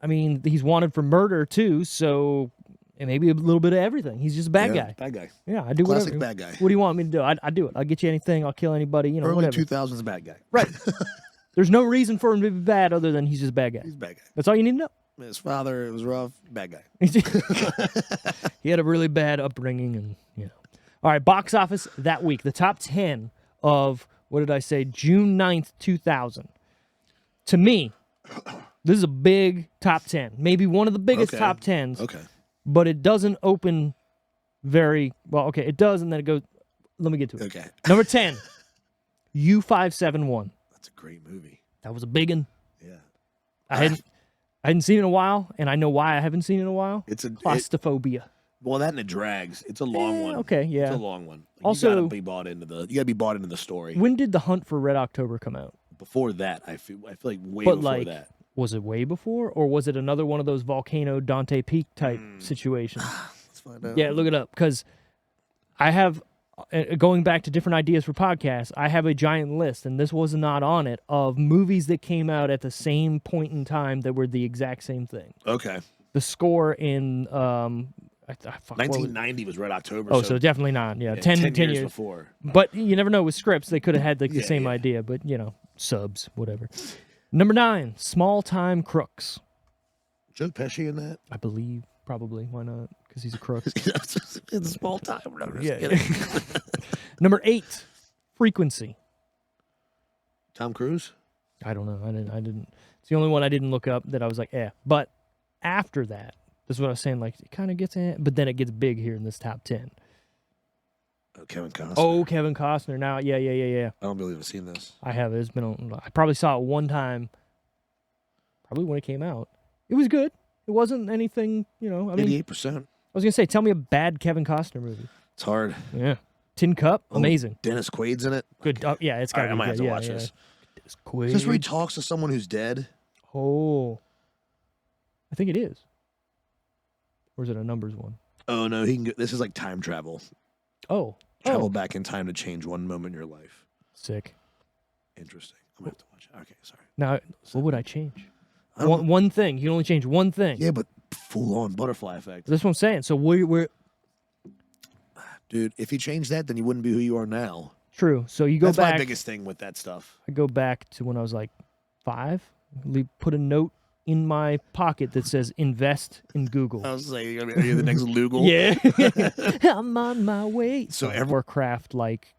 I mean, he's wanted for murder too, so and maybe a little bit of everything. He's just a bad guy. Bad guy. Yeah, I do Classic whatever. bad guy. What do you want me to do? I do it. I'll get you anything. I'll kill anybody. You know, Early whatever. 2000s bad guy. Right. There's no reason for him to be bad other than he's just a bad guy. He's a bad guy. That's all you need to know. His father, it was rough. Bad guy. He had a really bad upbringing, and you know. All right, box office that week. The top 10 of, what did I say, June 9th, 2000. To me, this is a big top 10. Maybe one of the biggest Okay. top 10s, Okay. but it doesn't open very well. Okay, it does, and then it goes. Let me get to it. Okay. Number 10, U571. That's a great movie. That was a big one. Yeah. I hadn't seen it in a while, and I know why I haven't seen it in a while. It's a Claustrophobia. well, that and it drags. It's a long one. Okay, yeah. It's a long one. Also- you gotta be bought into the story. When did The Hunt for Red October come out? Before that, I feel like way But before like, that. was it way before, or was it another one of those volcano Dante Peak type situations? Let's find out. Yeah, look it up, because I have, going back to different ideas for podcasts, I have a giant list, and this was not on it, of movies that came out at the same point in time that were the exact same thing. Okay. The score in, fuck, what was it? 1990 was Red October. Oh, so definitely not. Yeah, yeah, 10 years. before. But you never know with scripts. They could have had like the Yeah, same yeah. idea, but you know, subs, whatever. Number 9, Small Time Crooks. Joe Pesci in that? I believe, probably. Why not? Because he's a crook. It's a small time. No, I'm just Yeah. kidding. Number 8, Frequency. Tom Cruise? I don't know. I didn't. It's the only one I didn't look up that I was like, eh. But after that, this is what I was saying. Like, it kind of gets in, but then it gets big here in this top 10. Oh, Kevin Costner. Oh, Kevin Costner. Now, yeah. I don't believe I've seen this. I have. It's been. I probably saw it one time. Probably when it came out. It was good. It wasn't anything. You know. I mean, 88%. I was gonna say, tell me a bad Kevin Costner movie. It's hard. Yeah. Tin Cup, Oh, amazing. Dennis Quaid's in it. Good. Yeah, it's All got right, to I be might have good. to Yeah, watch yeah. this. Dennis Is this where he Quaid. talks to someone who's dead? Oh, I think it is. Or is it a numbers one? Oh, no. He can go, this is like time travel. Oh, Travel back in time to change one moment in your life. sick. Interesting. I'm going to have to watch it. Okay, sorry. Now, what would I change? I don't know. One thing. You can only change one thing. Yeah, but full-on butterfly effect. That's what I'm saying. So we're Dude, if you change that, then you wouldn't be who you are now. true. So you go That's back. my biggest thing with that stuff. I go back to when I was like 5. Put a note in my pocket that says "invest in Google." I was saying, are you the next Lugal? Yeah, I'm on my way. So Warcraft, like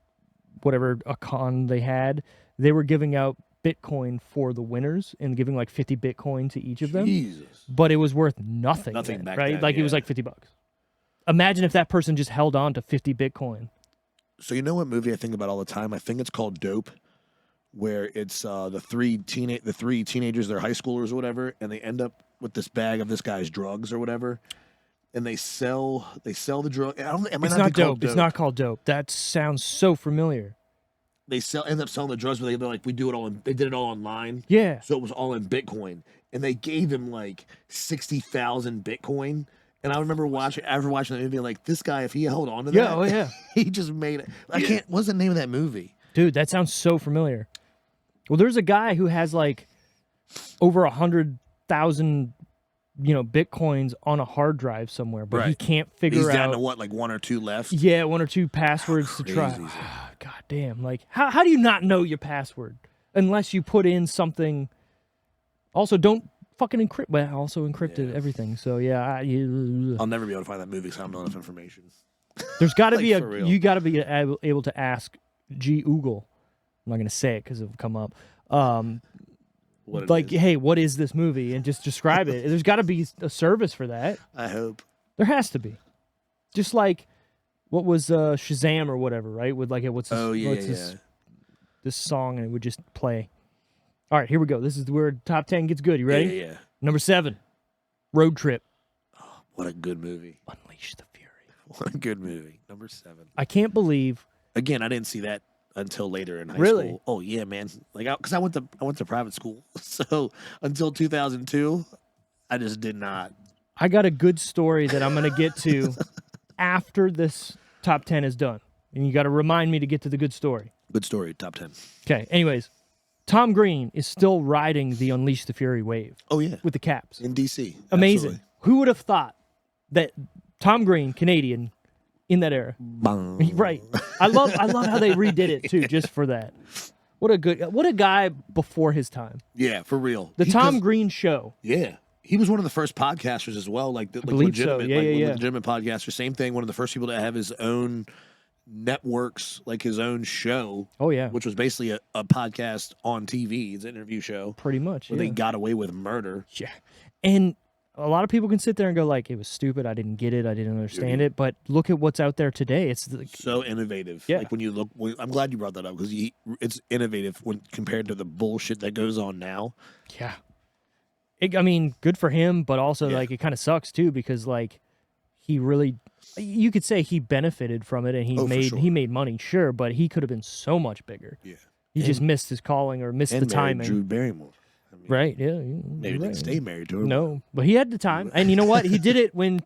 whatever a con they had, they were giving out Bitcoin for the winners and giving like 50 Bitcoin to each of them. Jesus. But it was worth nothing. Nothing then, back right? then, Like it was yeah. like $50. Imagine if that person just held on to 50 Bitcoin. So you know what movie I think about all the time? I think it's called Dope, where it's the three teenagers, they're high schoolers or whatever, and they end up with this bag of this guy's drugs or whatever, and they sell the drug. I don't. It might It's not not be called dope. It's not called dope. That sounds so familiar. They end up selling the drugs, but they're like, we do it all. They did it all online, Yeah. so it was all in Bitcoin, and they gave him like 60,000 Bitcoin. And I remember after watching that movie, like this guy, if he held on to that, Yeah. Oh yeah. he just made it. I can't. What's the name of that movie? Dude, that sounds so familiar. Well, there's a guy who has like over 100,000, Bitcoins on a hard drive somewhere, but he Right. can't figure He's out. down to what, like 1 or 2 left? Yeah, 1 or 2 passwords to try. Crazy. God damn! Like, how do you not know your password unless you put in something? Also, don't fucking encrypt. Well, also encrypted everything. So yeah, I'll never be able to find that movie because I don't know enough information. there's got to Like, be for real. you got to be able to ask Google. I'm not gonna say it because it'll come up. What it Like, is. hey, what is this movie? And just describe it. There's got to be a service for that. I hope. There has to be. Just like what was Shazam or whatever, right? With like, what's this song, and it would just play. All right, here we go. This is where top 10 gets good. You ready? Yeah. Number 7, Road Trip. What a good movie. Unleash the Fury. What a good movie. Number 7. I can't believe. Again, I didn't see that until later in high Really? school. Oh yeah, man. Like, because I went to private school, so until 2002, I just did not. I got a good story that I'm going to get to after this top 10 is done. And you got to remind me to get to the good story. Good story, top 10. Okay, anyways, Tom Green is still riding the Unleash the Fury wave Oh yeah, with the Caps. in DC. Amazing. Absolutely. Who would have thought that Tom Green, Canadian, in that era? Bang. Right. I love how they redid it too, just for that. What a guy before his time. Yeah, for real. The Tom Green Show. Yeah. He was one of the first podcasters as well, like believe so. legitimate, Yeah. legitimate podcaster. Same thing. One of the first people to have his own networks, like his own show. Oh yeah, which was basically a podcast on TV. It's an interview show. Pretty much. Where they got away with murder. Yeah, and a lot of people can sit there and go like, "It was stupid. I didn't get it. I didn't understand it." But look at what's out there today. It's like, so innovative. Yeah. Like when you look, I'm glad you brought that up because it's innovative when compared to the bullshit that goes on now. Yeah. I mean, good for him, but also like it kind of sucks too because like he really, you could say he benefited from it and he made money, sure, but he could have been so much bigger. Yeah, he just missed his calling or missed the timing. Drew Barrymore, I mean, right? Yeah, maybe didn't stay married to her. No, but he had the time, and you know what? He did it when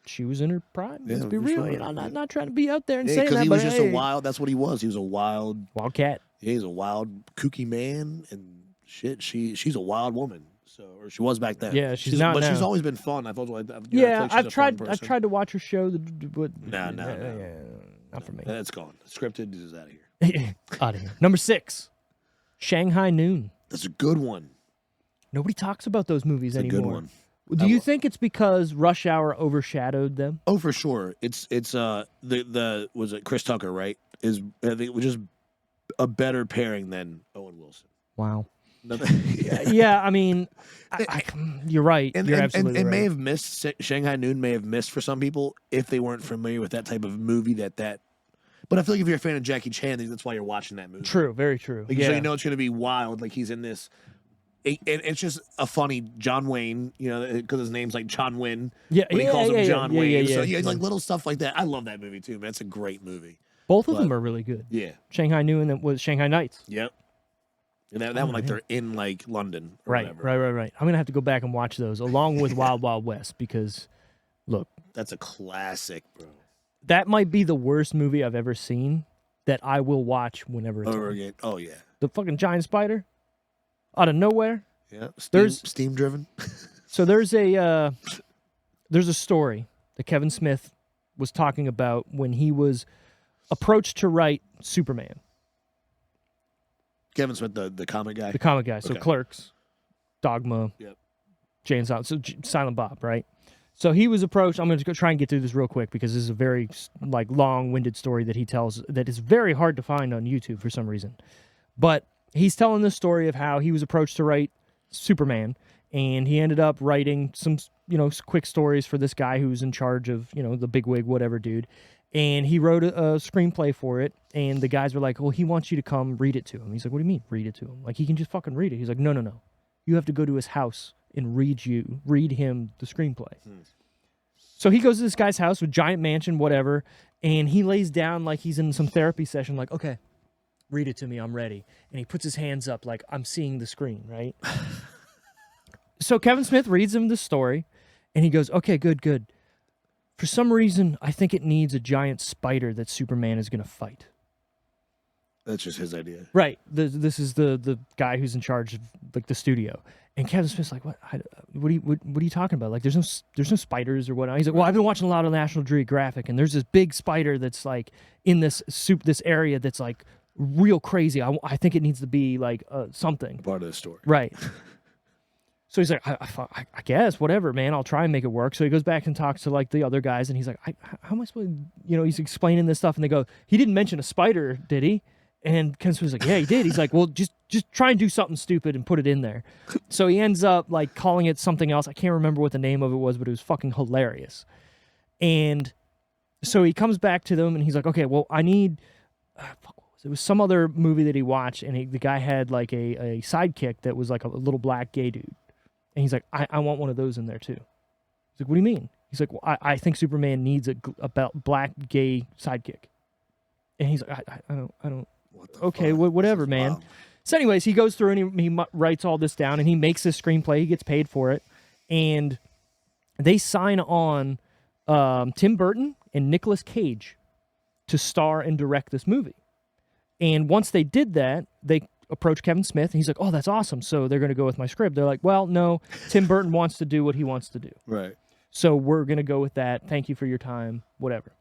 she was in her prime. Let's be real. Sure. You know, I'm not trying to be out there and saying that, because he was just a wild. That's what he was. He was a wildcat. Yeah, he's a wild, kooky man, and shit. She's a wild woman. So, or she was back then. Yeah, she's not but now. she's always been fun. I felt like, I've tried to watch her show. But No. Not for me. That's gone. Scripted is out of here. Out of here. Number 6, Shanghai Noon. That's a good one. Nobody talks about those movies It's anymore. a good one. Do you think it's because Rush Hour overshadowed them? Oh, for sure. It's the was it Chris Tucker, right? I think it was just a better pairing than Owen Wilson. Wow. Yeah, I mean, you're right. You're absolutely right. It may have missed Shanghai Noon. May have missed for some people if they weren't familiar with that type of movie. But I feel like if you're a fan of Jackie Chan, that's why you're watching that movie. True, very true. Like, so you know it's going to be wild. Like he's in this. And it's just a funny John Wayne, you know, because his name's like John Wynn. Yeah, when he calls him John Wayne. So like little stuff like that. I love that movie too, man. It's a great movie. Both of them are really good. Yeah. Shanghai Noon and was Shanghai Nights. Yep. And that one, like they're in like London. Or right. I'm gonna have to go back and watch those along with Wild Wild West because, look, that's a classic, bro. That might be the worst movie I've ever seen that I will watch whenever it's over on. again. Oh yeah. The fucking giant spider out of nowhere. Yeah. There's steam driven. So there's a story that Kevin Smith was talking about when he was approached to write Superman. Kevin Smith, the comic guy. The comic guy. So Okay. Clerks, Dogma, Yep. Jay and Silent Bob, right? So he was approached. I'm going to go try and get through this real quick because this is a very like long-winded story that he tells that is very hard to find on YouTube for some reason. But he's telling the story of how he was approached to write Superman, and he ended up writing some, quick stories for this guy who's in charge of, the bigwig, whatever dude. And he wrote a screenplay for it, and the guys were like, well, he wants you to come read it to him. He's like, what do you mean, read it to him? Like, he can just fucking read it. He's like, no. You have to go to his house and read him the screenplay. So he goes to this guy's house with giant mansion, whatever, and he lays down like he's in some therapy session, like, okay, read it to me, I'm ready. And he puts his hands up like, I'm seeing the screen, right? So Kevin Smith reads him the story, and he goes, okay, good. For some reason, I think it needs a giant spider that Superman is going to fight. That's just his idea. Right. This is the guy who's in charge of like the studio. And Kevin Smith's like, what are you talking about? Like, there's no spiders or whatnot. He's like, well, I've been watching a lot of National Geographic, and there's this big spider that's like in this area that's like real crazy. I think it needs to be like something. Part of the story. Right. So he's like, I guess, whatever, man. I'll try and make it work. So he goes back and talks to like the other guys, and he's like, how am I supposed to, he's explaining this stuff, and they go, he didn't mention a spider, did he? And Ken Smith's like, yeah, he did. He's like, well, just try and do something stupid and put it in there. So he ends up like calling it something else. I can't remember what the name of it was, but it was fucking hilarious. And so he comes back to them, and he's like, okay, well, I need. It was some other movie that he watched, and the guy had like a sidekick that was like a little black gay dude. And he's like, I want one of those in there too. He's like, what do you mean? He's like, well, I think Superman needs a black gay sidekick. And he's like, I don't. What the okay, fuck? whatever, This is man. wild. So, anyways, he goes through and he writes all this down, and he makes this screenplay. He gets paid for it, and they sign on Tim Burton and Nicolas Cage to star and direct this movie. And once they did that, they approached Kevin Smith, and he's like, "Oh, that's awesome." So they're going to go with my script. They're like, "Well, no, Tim Burton wants to do what he wants to do, Right. so we're going to go with that. Thank you for your time. Whatever."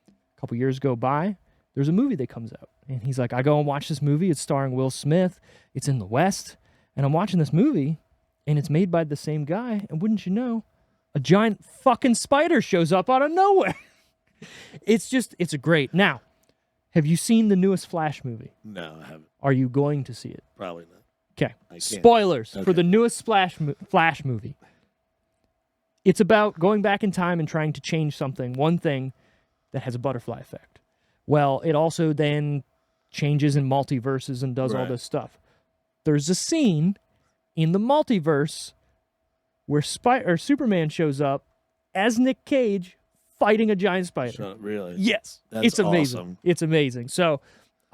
A couple years go by. There's a movie that comes out, and he's like, I go and watch this movie. It's starring Will Smith. It's in the West, and I'm watching this movie, and it's made by the same guy, and wouldn't you know, a giant fucking spider shows up out of nowhere. It's a great. Now, have you seen the newest Flash movie? No, I haven't. Are you going to see it? Probably not. Okay. I can't. Spoilers for Okay. the newest Flash movie. It's about going back in time and trying to change something, one thing that has a butterfly effect. Well, it also then changes in multiverses and does all Right. this stuff. There's a scene in the multiverse where Superman shows up as Nick Cage fighting a giant spider. Shut up, really? Yes. That's It's amazing. awesome. It's amazing. So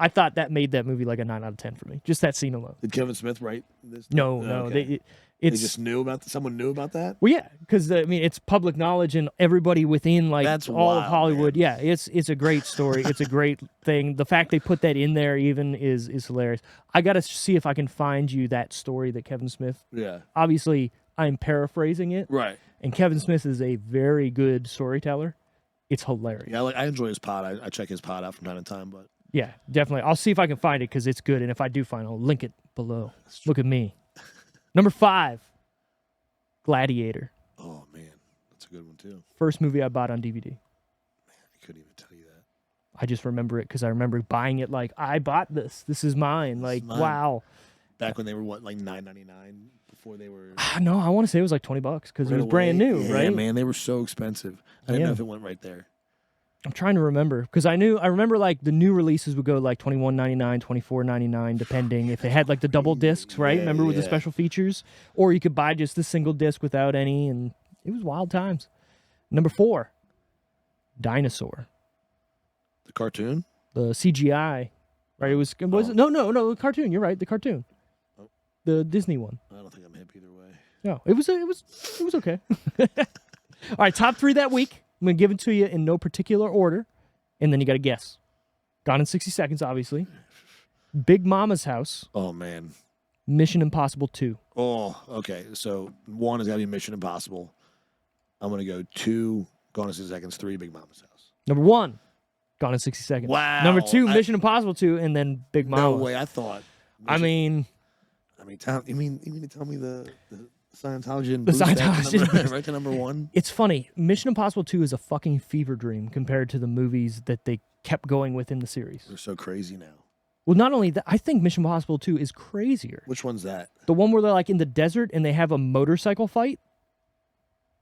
I thought that made that movie like a 9 out of 10 for me. Just that scene alone. Did Kevin Smith write this? No. Okay. They It's just knew about. Someone knew about that. well, yeah, because I mean, it's public knowledge, and everybody within like That's all of wild, Hollywood. man. Yeah, it's a great story. It's a great thing. The fact they put that in there even is hilarious. I got to see if I can find you that story that Kevin Smith. Yeah. Obviously, I'm paraphrasing it, Right. and Kevin Smith is a very good storyteller. It's hilarious. Yeah. I enjoy his pod. I check his pod out from time to time, but Yeah, definitely. I'll see if I can find it because it's good, and if I do find it, I'll link it below. Look at me. Number 5, Gladiator. oh man, that's a good one too. First movie I bought on DVD. I couldn't even tell you that. I just remember it because I remember buying it like, I bought this. This is mine. Like, mine. wow. Back when they were what, like $9.99 before they were. No, I want to say it was like $20 because it was right brand away. new, Yeah, right? man, they were so expensive. I didn't Yeah. know if it went right there. I'm trying to remember because I remember like the new releases would go like $21.99, $24.99, depending if they had like the double discs, right? Yeah, Remember with the yeah. special features? Or you could buy just the single disc without any, and it was wild times. Number 4, Dinosaur. The cartoon. The CGI, right? It was it Oh. no, the cartoon. You're right, the cartoon. Oh. The Disney one. I don't think I'm hip either way. No, it was okay. All right, top 3 that week. I'm gonna give it to you in no particular order, and then you got to guess. Gone in 60 Seconds, obviously. Big Mama's House. Oh man. Mission Impossible 2. Oh, okay. So 1 has got to be Mission Impossible. I'm gonna go 2, Gone in 60 Seconds, 3, Big Mama's House. Number 1, Gone in 60 Seconds. Wow. Number 2, Mission Impossible 2, and then Big Mama. No way. I thought. I mean, You mean to tell me the Scientology and The boost that to Scientology number- boost. right to number 1? it's funny. Mission Impossible 2 is a fucking fever dream compared to the movies that they kept going with in the series. They're so crazy now. Well, not only that, I think Mission Impossible 2 is crazier. Which one's that? The one where they're like in the desert and they have a motorcycle fight.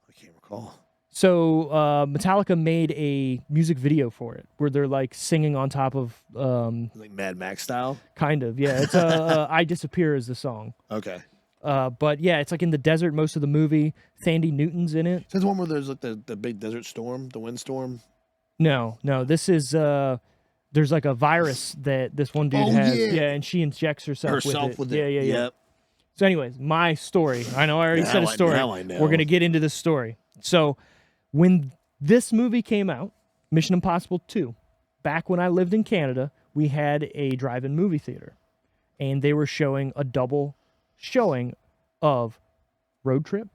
I can't recall. So Metallica made a music video for it where they're like singing on top of, Like Mad Max style. kind of, yeah. It's "I Disappear" is the song. Okay. But yeah, it's like in the desert most of the movie. Thandie Newton's in it. Is that the one where there's like the big desert storm, the windstorm? No, this is there's like a virus that this one dude Oh, has. yeah. And she injects herself with it. Yeah. Yep. So, anyways, my story. I know I already said a Now I- story. now I know. We're gonna get into this story. So, when this movie came out, Mission Impossible 2, back when I lived in Canada, we had a drive-in movie theater, and they were showing a double showing of Road Trip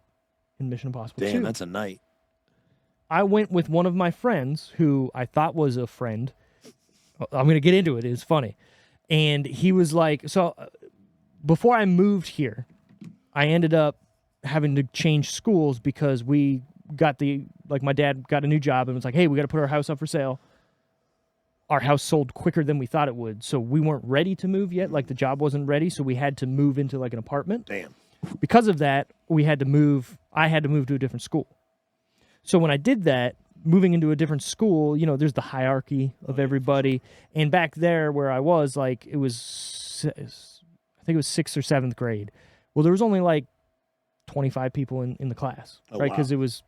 and Mission Impossible 2. Damn, that's a night. I went with one of my friends who I thought was a friend. I'm going to get into it. It's funny. And he was like, before I moved here, I ended up having to change schools because we got my dad got a new job and was like, hey, we got to put our house up for sale. Our house sold quicker than we thought it would. So we weren't ready to move yet. Like the job wasn't ready. So we had to move into like an apartment. Damn. Because of that, I had to move to a different school. So when I did that, moving into a different school, there's the hierarchy of everybody. And back there where I was, like, I think it was 6th or 7th grade. Well, there was only like 25 people in the class, Oh, right? wow. Because it was,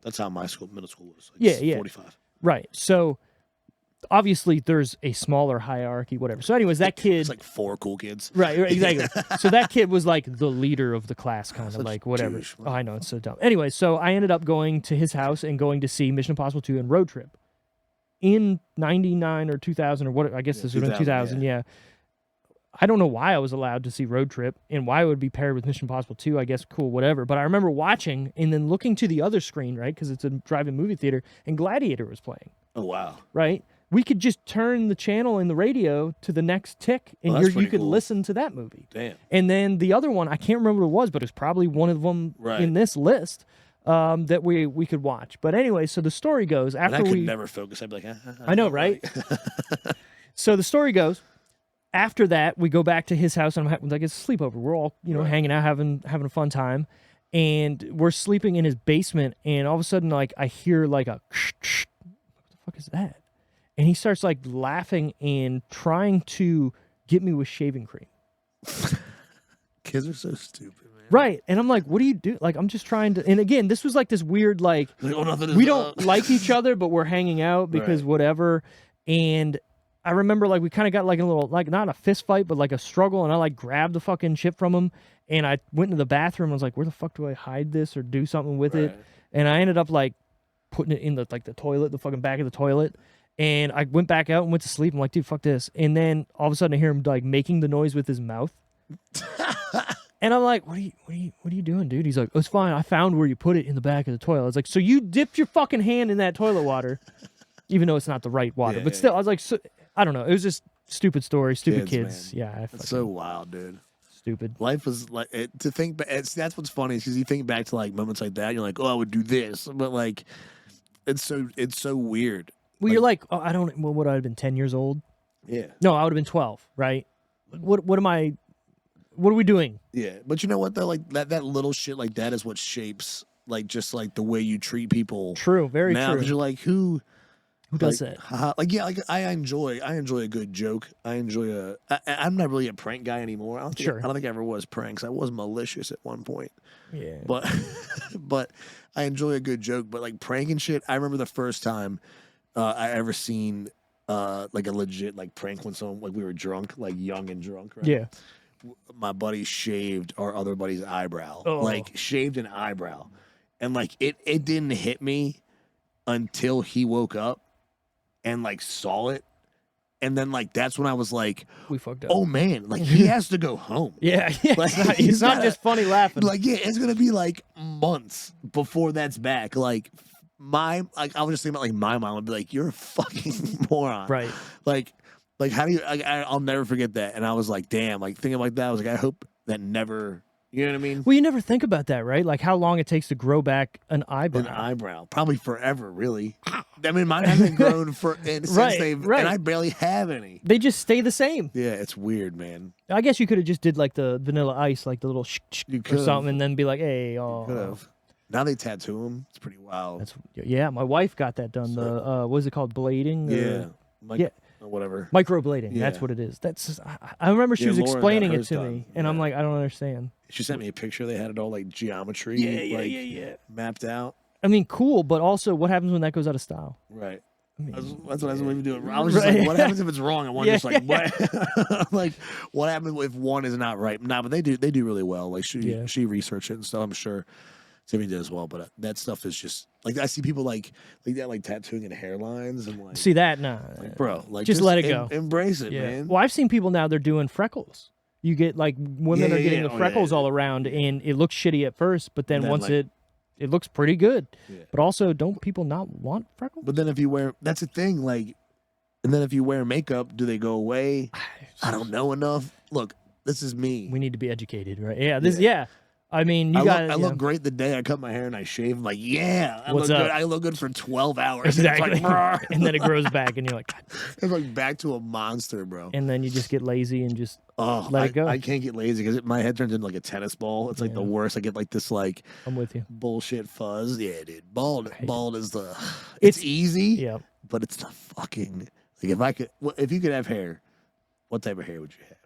That's how my middle school was. Like Yeah. 45. right. So obviously there's a smaller hierarchy, whatever. So anyways, that kid, It's like 4 cool kids. right, exactly. So that kid was like the leader of the class, kind of Such like whatever. douche, Oh, I know, it's so dumb. Anyway, so I ended up going to his house and going to see Mission Impossible 2 and Road Trip in 99 or 2000 or what, I guess this was in 2000, yeah. I don't know why I was allowed to see Road Trip and why it would be paired with Mission Impossible 2. I guess cool, whatever. But I remember watching and then looking to the other screen, right? Because it's a drive-in movie theater, and Gladiator was playing. Oh, wow. Right? We could just turn the channel in the radio to the next tick, and you could listen to that movie. Damn. And then the other one, I can't remember what it was, but it was probably one of them in this list that we could watch. But anyway, so the story goes after I could never focus. I'd be like, I know, right? So the story goes. After that, we go back to his house, and I'm like, it's a sleepover. We're all, hanging out, having a fun time, and we're sleeping in his basement. And all of a sudden, like, I hear like a, what the fuck is that? And he starts like laughing and trying to get me with shaving cream. Kids are so stupid, man. Right, and I'm like, what do you do? Like, I'm just trying to. And again, this was like this weird, like, we don't like each other, but we're hanging out because whatever. And I remember like we kind of got like a little, like, not a fist fight, but like a struggle, and I like grabbed the fucking chip from him, and I went into the bathroom. I was like, where the fuck do I hide this or do something with it? And I ended up like putting it in the toilet, the fucking back of the toilet. And I went back out and went to sleep. I'm like, dude, fuck this. And then all of a sudden I hear him like making the noise with his mouth. And I'm like, what are you doing, dude? He's like, oh, it's fine. I found where you put it in the back of the toilet. I was like, so you dipped your fucking hand in that toilet water, even though it's not the right water. But still, I was like, so, I don't know. It was just stupid story, stupid kids. Man. Yeah. It's so wild, dude. Stupid. Life was like, to think back, that's what's funny, because you think back to like moments like that, you're like, oh, I would do this. But like, it's so weird. Well, you're like, oh, what would I have been, 10 years old? Yeah. No, I would have been 12, right? What are we doing? Yeah. But you know what, though? Like, that little shit like that is what shapes, like, just like the way you treat people. True, very now, true. Because you're like, who does like, that? Like, yeah, like I enjoy a good joke. I'm not really a prank guy anymore. I don't think I ever was pranks. I was malicious at one point. Yeah. But but I enjoy a good joke. But like pranking shit, I remember the first time I ever seen like a legit like prank when someone, like, we were drunk, like young and drunk, right? Yeah. My buddy shaved our other buddy's eyebrow. Oh. Like shaved an eyebrow. And like it didn't hit me until he woke up and like saw it. And then like that's when I was like, we fucked up. oh man, like he has to go home. Yeah. Like, it's not just funny laughing. Like, yeah, it's gonna be like months before that's back. Like I was just thinking about like my mom would be like, you're a fucking moron. Right. Like how do you, I'll never forget that. And I was like, damn, like thinking like that, I was like, I hope that never, you know what I mean? Well, you never think about that, right? Like how long it takes to grow back an eyebrow. An eyebrow. Probably forever, really. I mean, mine hasn't grown since and I barely have any. They just stay the same. Yeah, it's weird, man. I guess you could have just did like the Vanilla Ice, like the little or something, and then be like, hey, oh. Could have. Now they tattoo them. It's pretty wild. Yeah, my wife got that done. The what is it called? Blading? Yeah. Or whatever. Microblading. Yeah. That's what it is. I remember she was explaining it to me, and I'm like, I don't understand. She sent me a picture. They had it all like geometry. Yeah. Mapped out. I mean, cool, but also what happens when that goes out of style? Right. I mean, that's what I was going to do. I was just like, what happens if it's wrong? And one just like, what? Like, what happens if one is not right? Nah, but they do really well. Like she researched it and stuff. I'm sure Timmy did as well. But that stuff is just like, I see people like that, like tattooing in hairlines and like. See that? Nah, like, bro, like just let it go. Embrace it, man. Well, I've seen people now. They're doing freckles. You get like women are getting the freckles all around, and it looks shitty at first, but then once like, it looks pretty good. Yeah. But also, don't people not want freckles? But then if you wear, that's the thing, like, and then if you wear makeup, do they go away? I don't know enough. Look, this is me. We need to be educated, right? Yeah. I mean, I look great the day I cut my hair and I shave. I'm like, I look good. I look good for 12 hours. Exactly. Like, and then it grows back, and you're like, it's like back to a monster, bro. And then you just get lazy and just let it go. I can't get lazy because my head turns into like a tennis ball. It's like the worst. I get like this like I'm with you. Bullshit fuzz. Yeah, dude. Bald is the. It's easy. Yeah. But it's the fucking like if you could have hair, what type of hair would you have?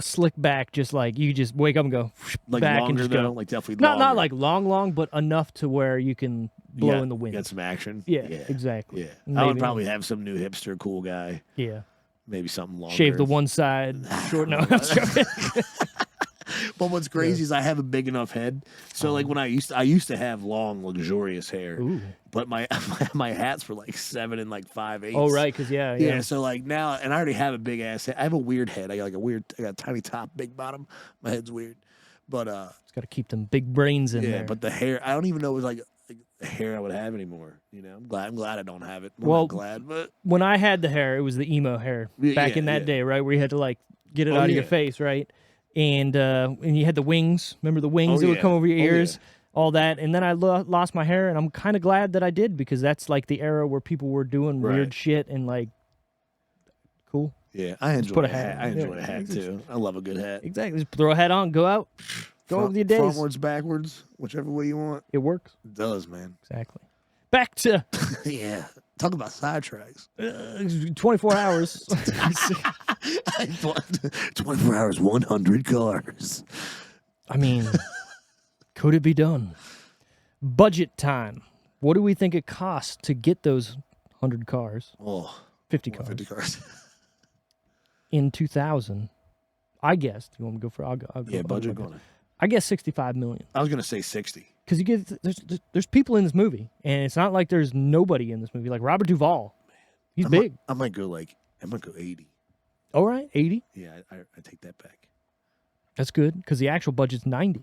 slick back, just like you just wake up and go Like back and longer just though, go. like definitely Not longer. like long, but enough to where you can blow in the wind. Get some action. Yeah, exactly. Yeah, I would Maybe. probably have some new hipster cool guy. Yeah. Maybe something longer. Shave the one side short. No, I'm joking. But what's crazy is I have a big enough head, so like when I used to have long, luxurious hair, Ooh. but my my hats were like 7 and like 5/8. Oh right, because Yeah, so like now, and I already have a big ass head. I have a weird head. I got a tiny top, big bottom. My head's weird, but It's got to keep them big brains in yeah. there. But the hair, I don't even know it was like the hair I would have anymore. You know, I'm glad I don't have it. I'm Well, not glad, but when I had the hair, it was the emo hair back in that day, right? Where you had to like get it out of your face, right? And you had the wings. Remember the wings that would come over your ears, all that. And then I lost my hair, and I'm kind of glad that I did because that's like the era where people were doing weird shit and like cool. Yeah, I enjoy put a a hat hat. on. I enjoy Yeah, a hat too. I love a good hat. Exactly. Just throw a hat on, go out, go over your days. Frontwards, backwards, whichever way you want. It works. It does, man. Exactly. Back to Yeah. Talk about sidetracks. 24 hours. 24 hours, 100 cars. I mean, could it be done? Budget time. What do we think it costs to get those 100 cars? Oh, 50 cars. 50 cars. In 2000, I guessed. You want me to go for? I'll go. Yeah, budget going. I guess 65 million. I was gonna say 60. Because you get there's people in this movie, and it's not like there's nobody in this movie. Like Robert Duvall, he's big. I might go 80. All right, 80. Yeah, I take that back. That's good because the actual budget's 90.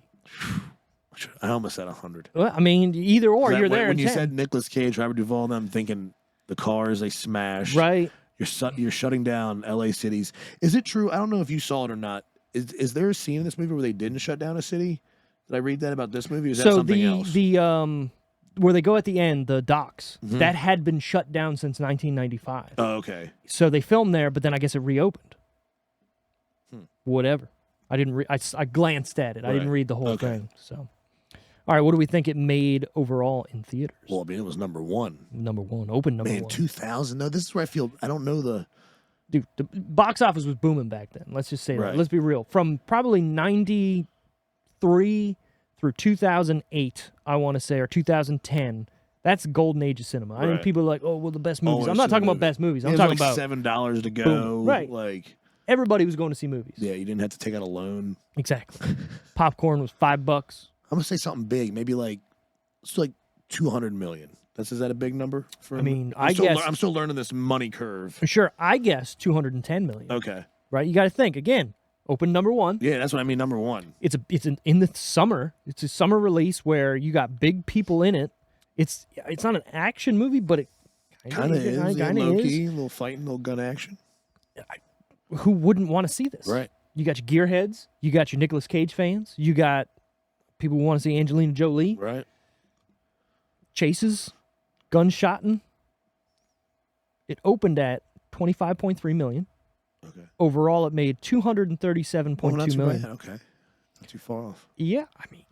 I almost said 100. Well, I mean, either or, you're there. When you 10. said Nicolas Cage, Robert Duvall, I'm thinking the cars they smash. Right. You're shutting down L.A. cities. Is it true? I don't know if you saw it or not. Is there a scene in this movie where they didn't shut down a city? Did I read that about this movie? Or is that something else? The where they go at the end, the docks, that had been shut down since 1995. Oh, okay. So they filmed there, but then I guess it reopened. Whatever. I didn't. I glanced at it. I didn't read the whole thing. So, all right. What do we think it made overall in theaters? Well, I mean, it was number one. Number one. Open number Man, one. 2000. No, this is where I feel. I don't know the. Dude, the box office was booming back then. Let's just say that. Right. Let's be real. From probably 93 through 2008, I want to say, or 2010. That's golden age of cinema. I think people are like, oh, well, the best movies. I'm not talking about best movies. I'm talking about $7 to go. Boom. Right. Like everybody was going to see movies. yeah, you didn't have to take out a loan. Exactly. Popcorn was $5. I'm gonna say something big. Maybe it's like 200 million. Is that a big number? I mean, I'm still learning this money curve. For sure. I guess 210 million. Okay. Right? You got to think again. Open number one. Yeah, that's what I mean. Number one. It's in the summer. It's a summer release where you got big people in it. It's not an action movie, but it kind of is. Kind of low is. key, a little fighting, a little gun action. Who wouldn't want to see this? Right. You got your gearheads. You got your Nicolas Cage fans. You got people who want to see Angelina Jolie. Right. Chases, gunshotting. It opened at 25.3 million. Okay. Overall, it made 237.2 million. Bad. Okay. Not too far off. Yeah, I mean,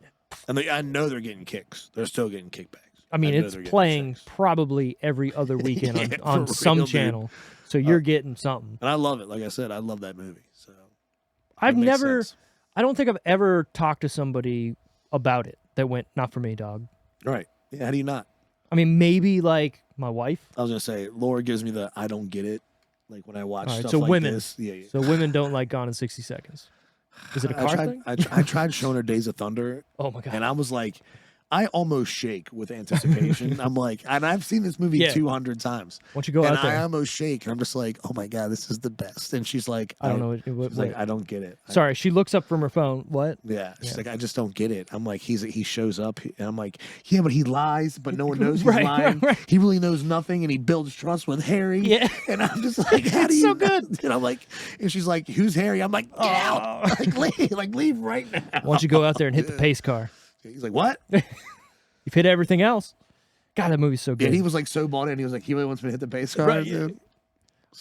And I know they're getting kicks. They're still getting kickbacks. I mean, it's playing probably every other weekend on some real, channel. So you're getting something. And I love it. Like I said, I love that movie. So I don't think I've ever talked to somebody about it that went, not for me, dog. Right. Yeah, how do you not? I mean, maybe like my wife. I was going to say, Laura gives me the I don't get it. Like when I watch stuff so like women. this. Yeah. So women don't like Gone in 60 Seconds. Is it a car thing? I tried showing her Days of Thunder. Oh, my God. And I was like, I almost shake with anticipation. I'm like, and I've seen this movie 200 times. Why don't you go out there? And I almost shake. And I'm just like, oh my God, this is the best. And she's like, I don't know. She's like, I don't get it. Sorry, she looks up from her phone. What? Yeah. She's like, I just don't get it. I'm like, he shows up. And I'm like, yeah, but he lies, but no one knows he's lying. Right. He really knows nothing. And he builds trust with Harry. Yeah. And I'm just like, how do you? so good. And I'm like, and she's like, who's Harry? I'm like, get out. Leave right now. Why don't you go out there and hit the pace car? He's like, what? You've hit everything else. God, that movie's so good. And he was like so bought in. He was like, he really wants me to hit the base car. Right, yeah.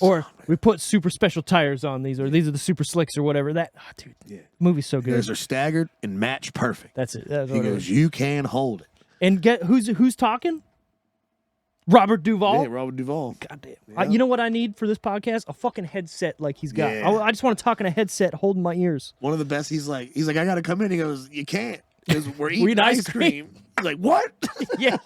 Or we put super special tires on these, or these are the super slicks or whatever. That, dude, movie's so good. Those are staggered and match perfect. That's it. That's he goes, you can hold it. And get who's talking? Robert Duvall. Yeah, Robert Duvall. God damn. Yeah. You know what I need for this podcast? A fucking headset like he's got. Yeah. I just want to talk in a headset holding my ears. One of the best. He's like, I gotta come in. He goes, you can't. Because we're Eating eating ice cream. He's like, what? Yeah.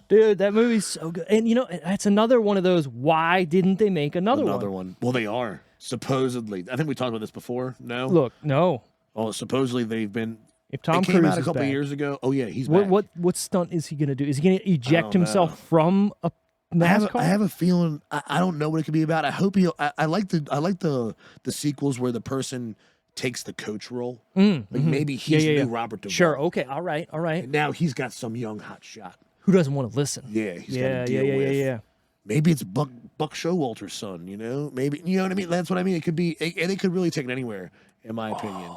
Dude, that movie's so good. And you know, that's another one of those, why didn't they make another one? Well, they are. Supposedly. I think we talked about this before. No? Look, no. Oh, supposedly they've been. If Tom it came Cruise out a is couple back, years ago. Oh, yeah, he's back. what stunt is he going to do? Is he going to eject don't himself know. from a NASCAR? I have a feeling. I don't know what it could be about. I hope he. I like the sequels where the person takes the coach role. Like maybe he's the new Robert Duvall. Sure. Okay. All right. And now he's got some young hot shot. Who doesn't want to listen? Yeah. He's got to deal with. Yeah. Maybe it's Buck Showalter's son. You know. Maybe you know what I mean. That's what I mean. It could be. And they could really take it anywhere, in my opinion.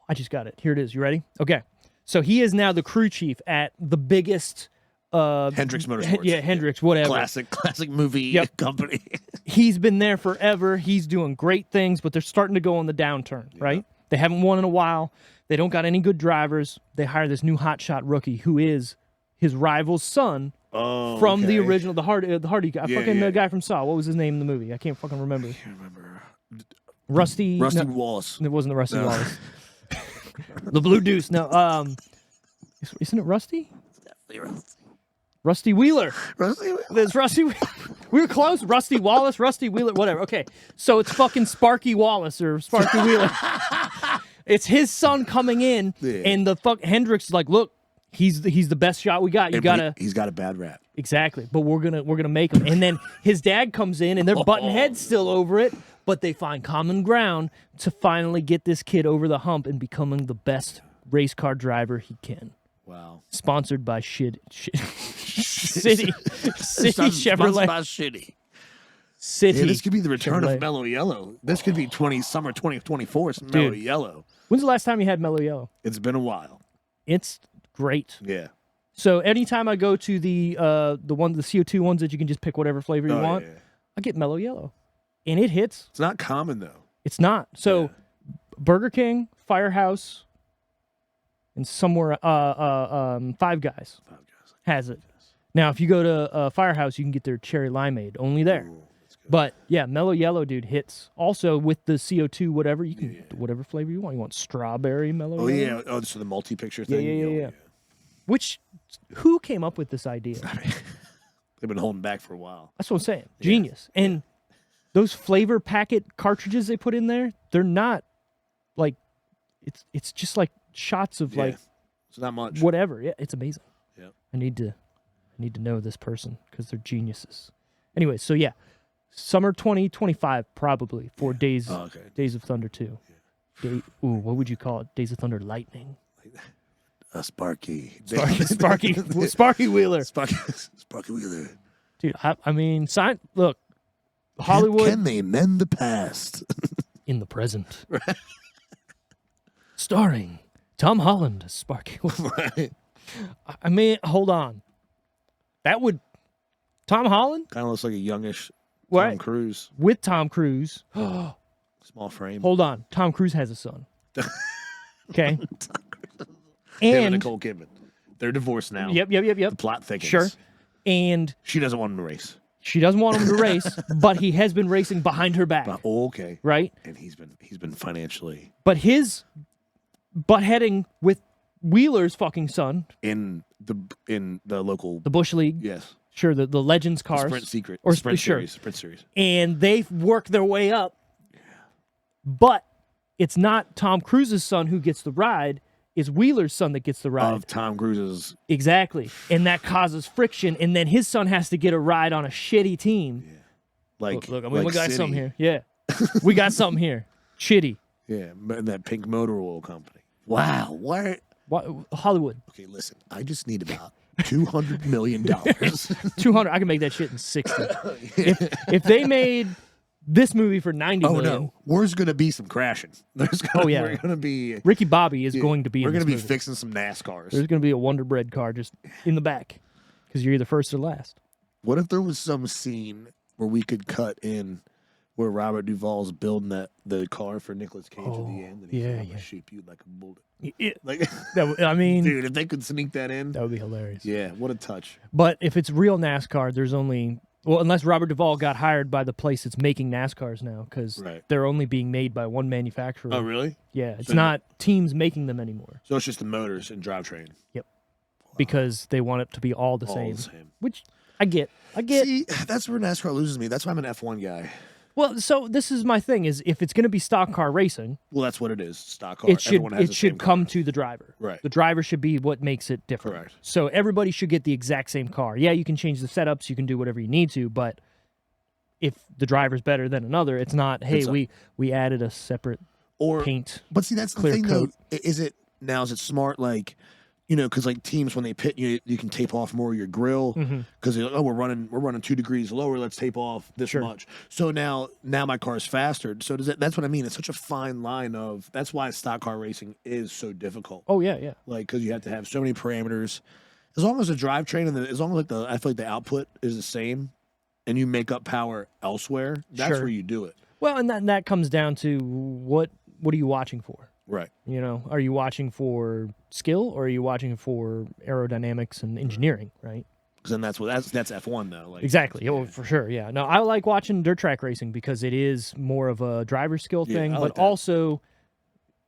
I just got it. Here it is. You ready? Okay. So he is now the crew chief at the biggest Hendrix Motorsports. Hendrix, whatever. Classic movie company. He's been there forever. He's doing great things, but they're starting to go on the downturn, right? They haven't won in a while. They don't got any good drivers. They hire this new hotshot rookie who is his rival's son from the original, the Hardy guy. The guy from Saw. What was his name in the movie? I can't fucking remember. I can't remember. Rusty Wallace. It wasn't the Rusty Wallace. The Blue Deuce. No. Isn't it Rusty? It's definitely Rusty. Rusty Wheeler. Rusty Wheeler. There's Rusty. We were close. Rusty Wallace, Rusty Wheeler, whatever. Okay, so it's fucking Sparky Wallace or Sparky Wheeler. It's his son coming in, and the Hendrix is like, look, he's the best shot we got. He's got a bad rap. Exactly, but we're gonna make him. And then his dad comes in, and they're butting heads still over it, but they find common ground to finally get this kid over the hump and becoming the best race car driver he can. Wow. Sponsored by City Sponsored Chevrolet. by Shitty. City. Yeah, this could be the return Chevrolet. of Mellow Yellow. This could be summer 2024. Mellow Yellow. When's the last time you had Mellow Yellow? It's been a while. It's great. Yeah. So anytime I go to the CO2 ones that you can just pick whatever flavor you want, I get Mellow Yellow, and it hits. It's not common though. It's not. So Burger King, Firehouse, and somewhere Five Guys has it. Now, if you go to Firehouse, you can get their cherry limeade. Only there. Ooh, that's good. But yeah, Mellow Yellow, dude, hits. Also with the CO2, whatever you can, whatever flavor you want. You want strawberry Mellow Yellow? Yeah. Oh, so the multi-picture thing. Yeah. Which, who came up with this idea? They've been holding back for a while. That's what I'm saying. Genius. And those flavor packet cartridges they put in there, they're not like, it's just like shots of like, it's not much. Whatever. Yeah, it's amazing. Yeah. I need to know this person because they're geniuses. Anyway, so yeah, summer 2025 probably for Days of Thunder 2. Yeah. What would you call it? Days of Thunder Lightning. Sparky Wheeler. Sparky Wheeler. Dude, I mean, look, Hollywood. Can they mend the past? In the present. Starring Tom Holland as Sparky Wheeler. Right. I mean, hold on. That would... Tom Holland? Kind of looks like a youngish Right. Tom Cruise. With Tom Cruise. Small frame. Hold on. Tom Cruise has a son. Okay? Him and And... Nicole Kidman. They're divorced now. Yep. The plot thickens. Sure. And She doesn't want him to race. she doesn't want him to race, but he has been racing behind her back. But, okay. Right? And he's been financially But his butt heading with Wheeler's fucking son, in the local the Bush League. yes. Sure, the Legends cars. Sprint Secret. Or Sprint sure. Series. And they've worked their way up. But it's not Tom Cruise's son who gets the ride. It's Wheeler's son that gets the ride. Of Tom Cruise's. Exactly. And that causes friction. And then his son has to get a ride on a shitty team. Yeah. Like, Look, I mean, we got City. something here. Yeah. We got something here. Shitty. Yeah, that pink motor oil company. Wow. What? Hollywood. Okay, listen. I just need about $200 million. 200. I can make that shit in 60. If they made this movie for 90 million. No. There's going to be some crashing. We're going to be... Ricky Bobby is going to be We're going to be fixing some NASCARs. There's going to be a Wonder Bread car just in the back because you're either first or last. What if there was some scene where we could cut in where Robert Duvall's building the car for Nicolas Cage at the end, and he's like, I'm gonna yeah. shoot you like a bullet. Like I mean, dude, if they could sneak that in, that would be hilarious. yeah, what a touch. But if it's real NASCAR, there's only unless Robert Duvall got hired by the place that's making NASCARs now, because they're only being made by one manufacturer. Oh, really? Yeah, it's not teams making them anymore. So it's just the motors and drivetrain. Yep. Wow. Because they want it to be all the same. Which I get. See, that's where NASCAR loses me. That's why I'm an F1 guy. Well, so this is my thing: is if it's going to be stock car racing, well, that's what it is. Stock car. It should come to the driver. Right. The driver should be what makes it different. Correct. So everybody should get the exact same car. Yeah, you can change the setups, you can do whatever you need to, but if the driver's better than another, it's not. Hey, we added a separate paint. But see, that's the thing, though. Is it smart? Like, you know, because like teams when they pit you, you can tape off more of your grill because they're like, oh, we're running 2 degrees lower. Let's tape off this much. So now my car is faster. So that's what I mean. It's such a fine line of. That's why stock car racing is so difficult. Oh yeah. Like because you have to have so many parameters. As long as the drivetrain and as long as I feel like the output is the same, and you make up power elsewhere, that's where you do it. Well, and that comes down to what are you watching for? Right. You know, are you watching for skill or are you watching for aerodynamics and engineering, right? Because then that's F1 though. Like, exactly. Oh, for sure. Yeah. No, I like watching dirt track racing because it is more of a driver skill thing, but also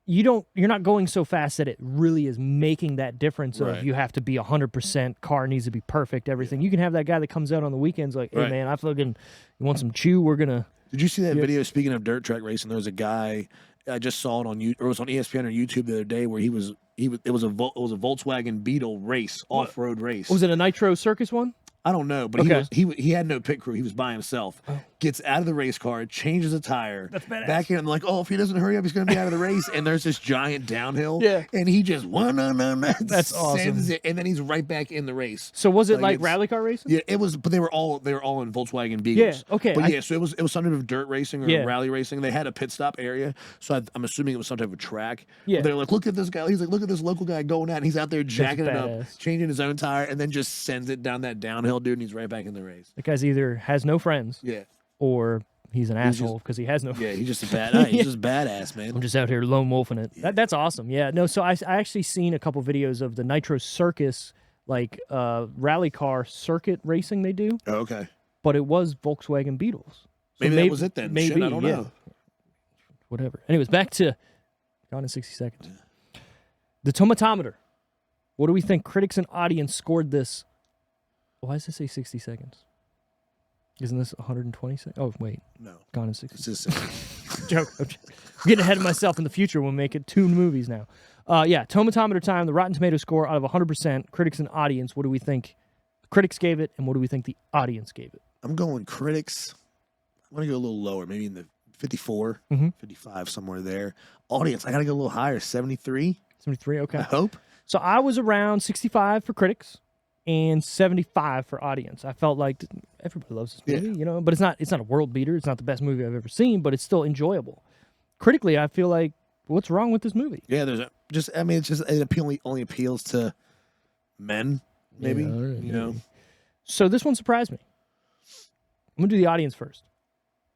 you're not going so fast that it really is making that difference of you have to be 100%, car needs to be perfect, everything. You can have that guy that comes out on the weekends like, hey man, you want some chew? We're gonna. Did you see that video? Speaking of dirt track racing, there was a guy. I just saw it on it was on ESPN or YouTube the other day where it was a Volkswagen Beetle race, off-road race. Was it a Nitro Circus one? I don't know, but he had no pit crew. He was by himself. Gets out of the race car, changes a tire. That's badass. Back in, and like, oh, if he doesn't hurry up, he's going to be out of the race. And there's this giant downhill. Yeah. And he just That's awesome. And then he's right back in the race. So was it like rally car racing? Yeah, it was. But they were all in Volkswagen Beetles. Yeah. Okay. But so it was something of dirt racing or rally racing. They had a pit stop area, so I'm assuming it was some type of track. Yeah. They're like, look at this guy. He's like, look at this local guy going out. And he's out there jacking it up, changing his own tire, and then just sends it down that downhill, dude. And he's right back in the race. That guy's either has no friends, or he's an asshole because he has no. Yeah, he's just a he's just badass, man. I'm just out here lone wolfing it. Yeah. That's awesome. Yeah, no. So I actually seen a couple videos of the Nitro Circus, like rally car circuit racing they do. Oh, okay. But it was Volkswagen Beetles. So maybe that was it then. Maybe Shit, I don't know. Whatever. Anyways, back to Gone in 60 Seconds. The tomatometer. What do we think? Critics and audience scored this. Why does it say 60 seconds? Isn't this 120 seconds? Oh, wait. No. Gone in 60 seconds. Joke. I'm getting ahead of myself in the future. We'll make it 2 movies now. Tomatometer time, the Rotten Tomato score out of 100%. Critics and audience, what do we think the critics gave it, and what do we think the audience gave it? I'm going critics. I'm going to go a little lower, maybe in the 54, 55, somewhere there. Audience, I got to go a little higher, 73. 73, okay. I hope. So I was around 65 for critics and 75 for audience. I felt like everybody loves this movie, you know, but it's not a world beater. It's not the best movie I've ever seen, but it's still enjoyable. Critically, I feel like, what's wrong with this movie? Yeah, it only appeals to men, maybe, you know. So this one surprised me. I'm going to do the audience first.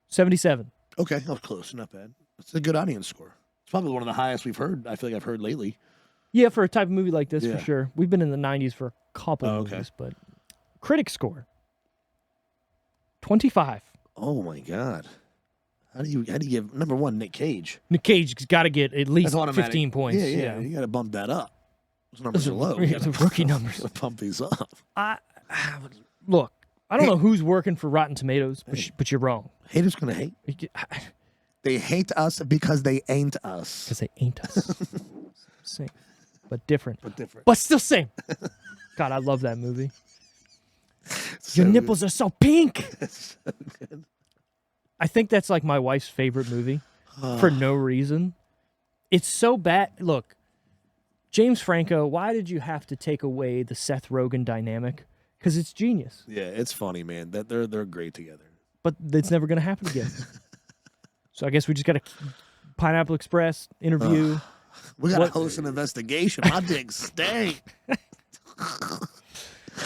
77. Okay, that was close. Not bad. It's a good audience score. It's probably one of the highest we've heard. I feel like I've heard lately. Yeah, for a type of movie like this, for sure. We've been in the 90s for a couple movies, but critic score 25. Oh my God! How do you give number one Nick Cage? Nick Cage's got to get at least 15 points. Yeah. You got to bump that up. Those numbers are low. The rookie numbers. Pump these up. Look, I don't know who's working for Rotten Tomatoes, but you're wrong. Haters gonna hate. They hate us because they ain't us. Because they ain't us. Same. But different. But still same. God, I love that movie. Your nipples are so pink. It's so good. I think that's like my wife's favorite movie for no reason. It's so bad. Look, James Franco, why did you have to take away the Seth Rogen dynamic? Because it's genius. Yeah, it's funny, man. That they're great together. But it's never going to happen again. So I guess we just got to Pineapple Express interview. We got to host an investigation. My dick stink.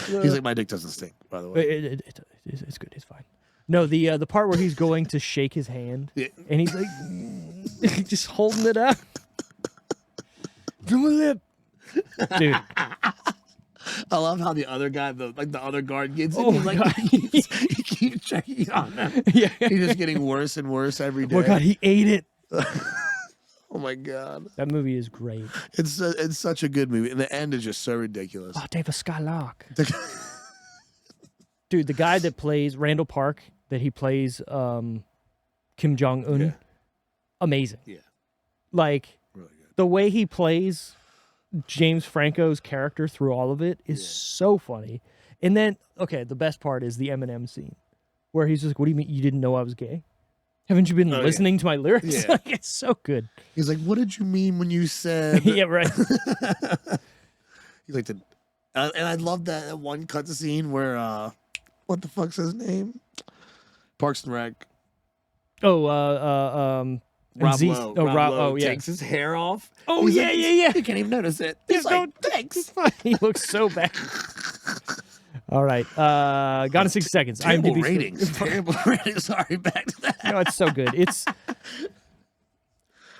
He's like, my dick doesn't stink, by the way. It's good. It's fine. No, the part where he's going to shake his hand Yeah. and he's like just holding it up. To my lip. Dude. I love how the other guy, the other guard gets it. Oh He's my like, God. he keeps checking on him. Yeah. He's just getting worse and worse every day. Oh my God, he ate it. Oh my God. That movie is great. It's such a good movie. And the end is just so ridiculous. Oh, David Skylark. Dude, the guy that plays Randall Park, that he plays Kim Jong-un, Yeah. amazing. Yeah. Like, Really good. the way he plays James Franco's character through all of it is so funny. And then, okay, the best part is the Eminem scene where he's just, what do you mean you didn't know I was gay? Haven't you been listening to my lyrics? Yeah. Like, it's so good. He's like, what did you mean when you said... Yeah, right. He's like, and I love that one cut scene where, what the fuck's his name? Parks and Rec. Oh, Rob Z- Lowe. Oh, Rob oh, Lowe yeah. takes his hair off. Oh, He's yeah, like, yeah. You can't even notice it. He's like, thanks. He looks so bad. All right. Gone in 60 seconds. Terrible IMDb ratings. Terrible ratings. Sorry, back to that. No, it's so good.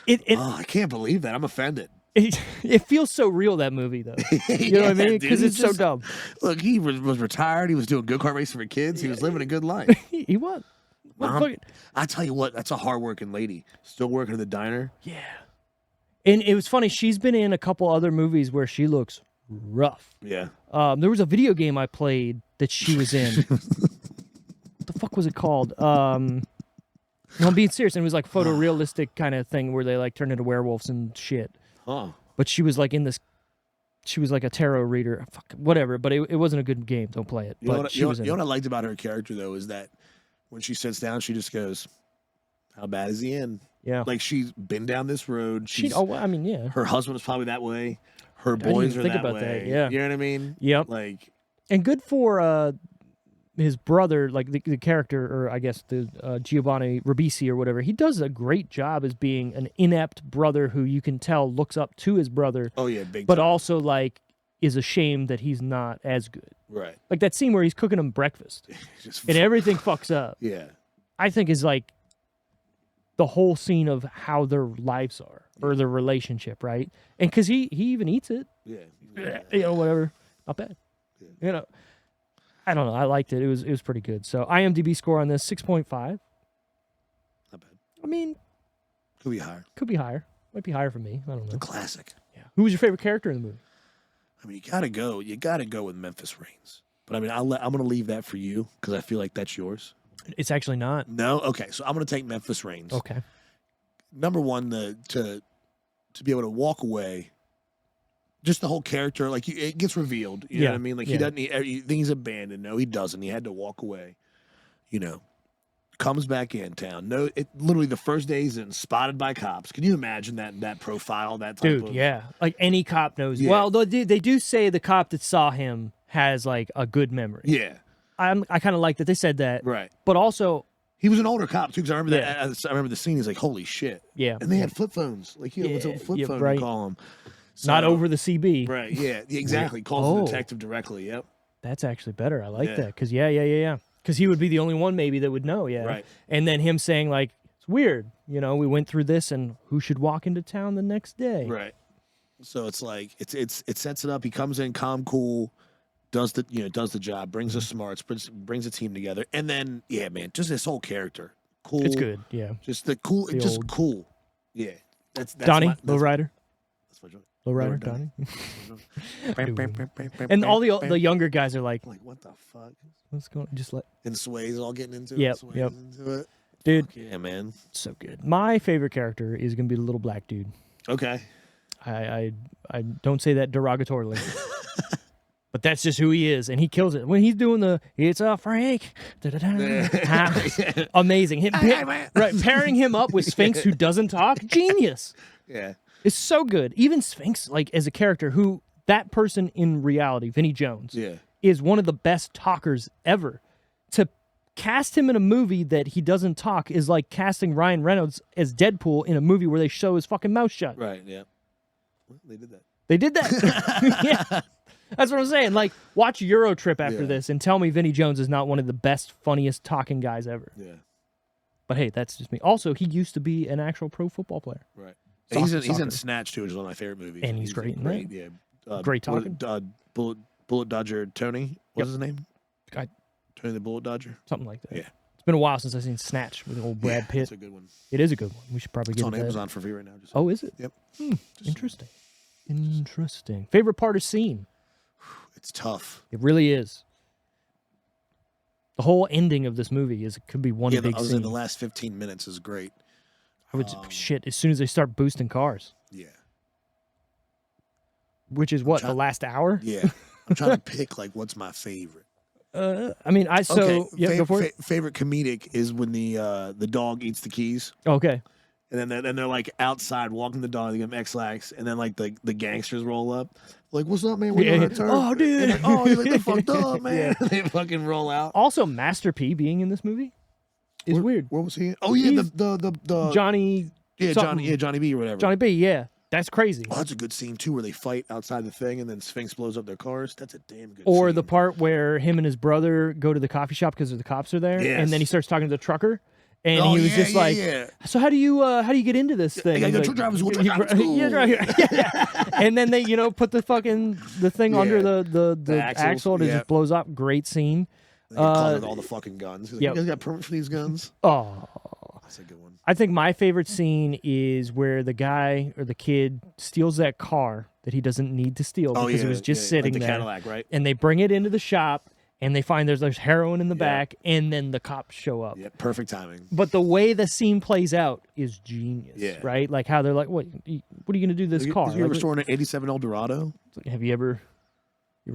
Oh, I can't believe that. I'm offended. It feels so real, that movie, though. You know what I mean? dude, Because it's so dumb. Look, he was retired. He was doing go-kart racing for kids. He was living a good life. He was. I tell you what, that's a hard-working lady. Still working in the diner. Yeah. And it was funny. She's been in a couple other movies where she looks rough. Yeah. There was a video game I played that she was in. What the fuck was it called? No, I'm being serious. And it was like photorealistic kind of thing where they like turn into werewolves and shit. Oh. But she was like in this. She was like a tarot reader. Fuck, whatever. But it wasn't a good game. Don't play it. You know But what, she was in you know it. what I liked about her character, though, is that when she sits down, she just goes, how bad is he in? Yeah. Like, she's been down this road. She's, I mean, yeah. her husband is probably that way. Her didn't boys even are think that about way. that, yeah. You know what I mean? Yep. Like, And good for his brother, like the character, or I guess the Giovanni Ribisi or whatever. He does a great job as being an inept brother who you can tell looks up to his brother, oh, yeah, big but time. also like is ashamed that he's not as good. Right. Like that scene where he's cooking him breakfast Just and everything fucks up. yeah. I think is like the whole scene of how their lives are or their relationship, right? And because he even eats it, Yeah. you know, whatever, not bad. Yeah. You know, I don't know. I liked it. It was pretty good. So IMDb score on this 6.5. Not bad. I mean, Could be higher. could be higher. Might be higher for me. I don't know. The classic. Yeah. Who was your favorite character in the movie? I mean, you gotta go with Memphis Reigns. But I mean, I'm gonna leave that for you because I feel like that's yours. It's actually not. No, okay. So I'm gonna take Memphis Reigns. Okay. Number one, to be able to walk away. Just the whole character, like it gets revealed. You know what I mean? Like he doesn't. You think he's abandoned? No, he doesn't. He had to walk away. You know, comes back in town. No, literally the first day he's in, spotted by cops. Can you imagine that profile? That type Dude, of, yeah. Like any cop knows. Yeah. Well, they do say the cop that saw him has like a good memory. yeah, I kind of like that they said that. right. But also, He was an older cop too, because I remember Yeah. that. I remember the scene. He's like, "Holy shit!" yeah. And they had flip phones. Like, what's a Yeah, flip yeah, phone? right. To call him. Not So- over the CB. Right. Yeah. Exactly. Calls Oh. the detective directly. Yep. That's actually better. I like Yeah. that. Because, yeah. Because he would be the only one maybe that would know, yeah. Right. And then him saying, like, it's weird. You know, we went through this, and who should walk into town the next day? Right. So it's like it sets it up. He comes in calm, cool, does the job, brings the smarts, brings the team together, and then yeah, man, just his whole character, cool. It's good, yeah. Just the cool, The just old- cool. Yeah. That's Donnie, my, that's, lowrider. that's my joint. Lowrider, Lower Donnie. Donnie. And all the younger guys are like, I'm like, what the fuck? what's going on? Just let, And Sway's all getting into Yep, it. Sway's yep. into it. dude, Yeah, man. so good. My favorite character is going to be the little black dude. Okay. I don't say that derogatorily. But that's just who he is, and he kills it. When he's doing the "It's a Frank," amazing. Pairing him up with Sphinx, who doesn't talk, genius. Yeah. It's so good. Even Sphinx, like as a character, who that person in reality, Vinnie Jones, Yeah. is one of the best talkers ever. To cast him in a movie that he doesn't talk is like casting Ryan Reynolds as Deadpool in a movie where they show his fucking mouth shut. Right. Yeah. Well, they did that. They did that. Yeah. That's what I'm saying. Like, watch Euro Trip after Yeah. this and tell me Vinnie Jones is not one of the best, funniest talking guys ever. Yeah. But hey, that's just me. Also, he used to be an actual pro football player. Right. Soccer, He's in soccer. Snatch too, which is one of my favorite movies. And he's great in great. that. Yeah. Great talking. Bullet Dodger Tony. What's his name? I- Tony the Bullet Dodger. Something like that. Yeah. It's been a while since I've seen Snatch with old Brad Pitt. It's a good one. It is a good one. We should probably It's get on into that. Amazon for free right now. Just Oh, is it? Yep. Interesting. Interesting. Favorite part of scene? It's tough. It really is. The whole ending of this movie could be one Yeah, big I was scene. in the last 15 minutes is great. I would shit as soon as they start boosting cars, Yeah. which is what the last hour. Yeah. I'm trying to pick like what's my favorite. I mean, go for it. Favorite comedic is when the dog eats the keys. Okay. And then they're like outside walking the dog, they give them X-Lax, and then like the gangsters roll up. Like, what's up, man? When you return? Oh, dude. Like, oh, he's like, they're fucked up, man. They fucking roll out. Also, Master P being in this movie is weird. Where was he? Oh yeah, the Johnny. Johnny B or whatever. Johnny B. Yeah, that's crazy. Oh, that's a good scene too, where they fight outside the thing, and then Sphinx blows up their cars. That's a damn good. Or scene. the part where him and his brother go to the coffee shop because the cops are there, Yes. and then he starts talking to the trucker. And Oh, he was just like, yeah. "So how do you get into this thing?" I got Like, truck drivers. Truck drivers. Yeah, right here. Yeah. And then they, put the thing under the axle and it yeah. just blows up. Great scene. They get caught with all the fucking guns. He's like, Yep. You guys got permit for these guns? Oh, That's a good one. I think my favorite scene is where the guy or the kid steals that car that he doesn't need to steal because it was just sitting like the there. Cadillac, right? And they bring it into the shop and they find there's heroin in the back, and then the cops show up. Yeah, perfect timing. But the way the scene plays out is genius, Yeah. right? Like how they're like, what are you going to do to this car? Did you ever Like, store an 87 Eldorado? have you ever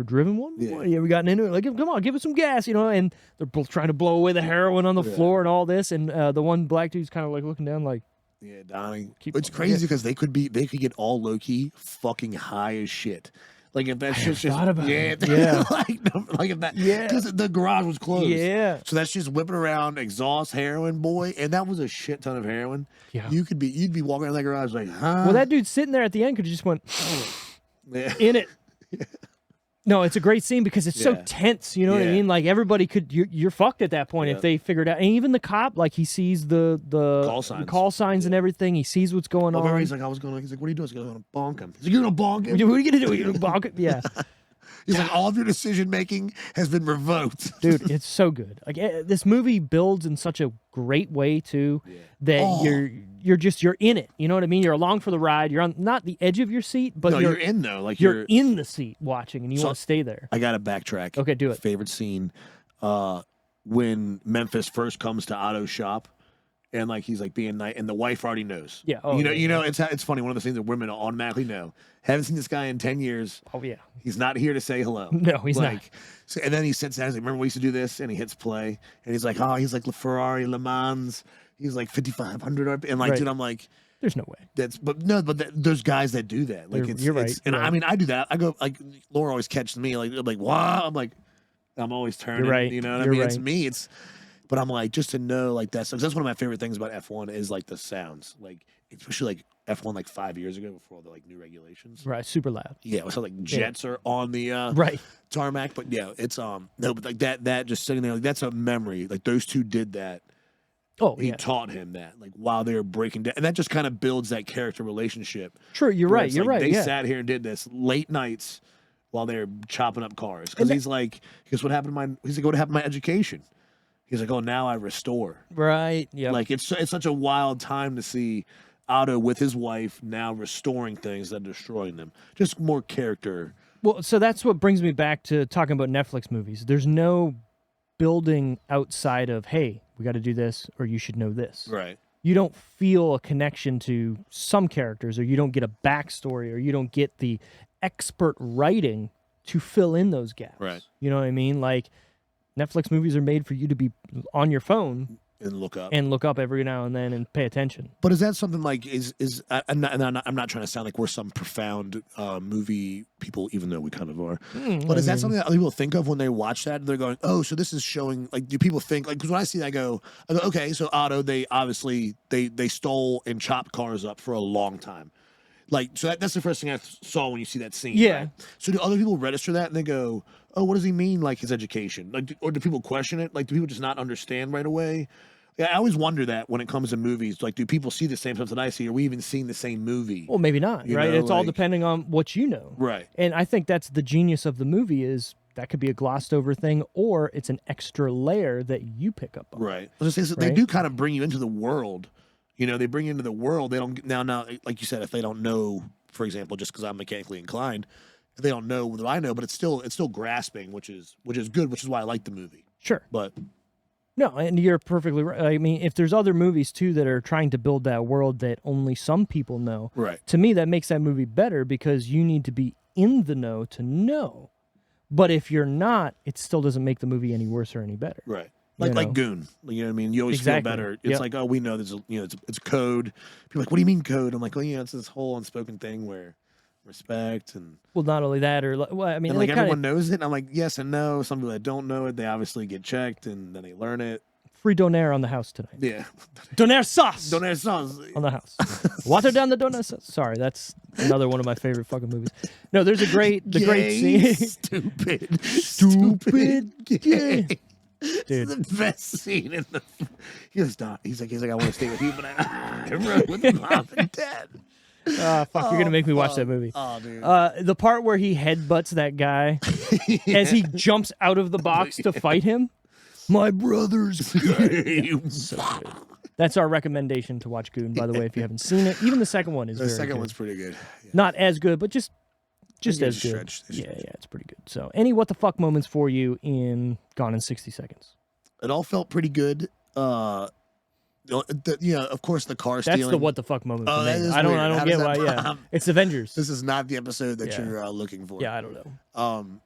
driven one? Yeah. You ever gotten into it? Like, come on, give us some gas, and they're both trying to blow away the heroin on the floor and all this, and the one black dude's kind of like looking down like, Yeah, Donnie. Keep It's going. crazy because they could get all low key fucking high as shit. Like if that shit's just thought about it. like if that Yeah. because the garage was closed. Yeah. So that's just whipping around exhaust heroin, boy, and that was a shit ton of heroin. Yeah. You'd be walking around that garage like, huh? well, that dude sitting there at the end could have just went Yeah. in it. No, it's a great scene because it's so Yeah. tense. You know what I Yeah. mean? Like everybody you're fucked at that point Yeah. if they figured out. And even the cop, like he sees the Call signs. and everything. He sees what's going Oh, remember, on. he's like, he's like, what are you doing? He's like, I'm gonna bonk him. He's like, you're gonna bonk him? What are you gonna do? You're gonna bonk it? Yeah, He's like, all of your decision making has been revoked. dude, it's so good. Like this movie builds in such a great way too that Oh. you're in it. You know what I mean? You're along for the ride. You're on not the edge of your seat, but No, you're you're in though. Like you're in the seat watching, and you So- want to stay there. I gotta backtrack. Okay, do it. Favorite scene, when Memphis first comes to Otto's shop, and like he's like being nice, and the wife already knows. Yeah. Oh, you know, it's funny. One of the things that women automatically know. Haven't seen this guy in 10 years. Oh yeah. He's not here to say hello. No, he's not. So, and then he sits down. He's like, "Remember we used to do this?" And he hits play, and he's like, "Oh, he's like Ferrari Le Mans. He's like 5,500 RP." And like, Right. dude, I'm like, There's no way. there's guys that do that. Like, You're right, It's, and you're I right. mean, I do that. I go like Laura always catches me like, wow. I'm like, I'm always turning. right, You know what I you're mean? It's right. me. But I'm like, just to know like that's one of my favorite things about F1 is like the sounds, like especially like F1 like 5 years ago before all the like new regulations. Right. Super loud. Yeah, it was like jets are on the Right. tarmac, but yeah, it's no, but like that just sitting there, like that's a memory. Like those two did that. Oh He yeah. taught him that, like while they were breaking down, and that just kind of builds that character relationship. True. You're where right. it's You're like right. They Yeah. sat here and did this late nights while they were chopping up cars because he's like, "Here's what happened to my." He's like, "What happened to my education?" He's like, "Oh, now I restore." Right. Yeah. Like it's such a wild time to see Otto with his wife now restoring things that are destroying them. Just more character. Well, so that's what brings me back to talking about Netflix movies. There's no building outside of, hey, we got to do this, or you should know this. Right. You don't feel a connection to some characters, or you don't get a backstory, or you don't get the expert writing to fill in those gaps. Right. You know what I mean? Like Netflix movies are made for you to be on your phone And look up. and look up every now and then and pay attention. But is that something like I'm not trying to sound like we're some profound movie people, even though we kind of are. But is that something that other people think of when they watch that? They're going, oh, so this is showing. Like, do people think like? Because when I see that, I go, okay, so Otto, they obviously they stole and chopped cars up for a long time. Like, so that's the first thing I saw when you see that scene. Yeah. Right? So do other people register that and they go, "Oh, what does he mean? Like his education? Like, or do people question it? Like, do people just not understand right away?" Yeah, I always wonder that when it comes to movies. Like, do people see the same stuff that I see? Are we even seeing the same movie? Well, maybe not, You right? know, It's all like- depending on what you know. Right. And I think that's the genius of the movie is that could be a glossed over thing or it's an extra layer that you pick up on. Right. I was gonna say, so they Right? do kind of bring you into the world. You know, they bring you into the world. They don't now, like you said, if they don't know, for example, just because I'm mechanically inclined, if they don't know what I know, but it's still grasping, which is good, which is why I like the movie. Sure. But No, and you're perfectly right. I mean, if there's other movies too that are trying to build that world that only some people know, right. to me that makes that movie better because you need to be in the know to know. But if you're not, it still doesn't make the movie any worse or any better. Right. You Like know? Goon. You know what I mean? You always Exactly. feel better. It's Yep. like, oh, we know there's it's code. People are like, what do you mean code? I'm like, oh yeah, it's this whole unspoken thing where respect and Well, not only that, or well, I mean, like it kinda- everyone knows it. And I'm like, yes and no. Some people that don't know it, they obviously get checked and then they learn it. free donaire on the house tonight. Yeah. Donaire sauce Don't have songs. on the house. Water down the donaire sauce. Sorry, that's another one of my favorite fucking movies. No, there's a great Gay, scene. stupid, gay. Dude. The best scene in the. He goes, "Doc." He's like, I want to stay with you, but I rode with mom and dad. Fuck, you're gonna make me watch that movie. Oh, dude. The part where he headbutts that guy as he jumps out of the box to fight him. My brother's gay. That's our recommendation to watch Goon, by the way, if you haven't seen it. Even the second one is The very second good. one's pretty good. Yeah. Not as good, but just It's as a good. stretch. It's a Yeah, stretch. yeah, it's pretty good. So, any what the fuck moments for you in Gone in 60 Seconds? It all felt pretty good. Yeah, of course, the car stealing. That's the what the fuck moment Oh, for that me. is I don't weird. How get does why. that- Yeah, it's Avengers. This is not the episode that Yeah. you're looking for. Yeah, I don't know.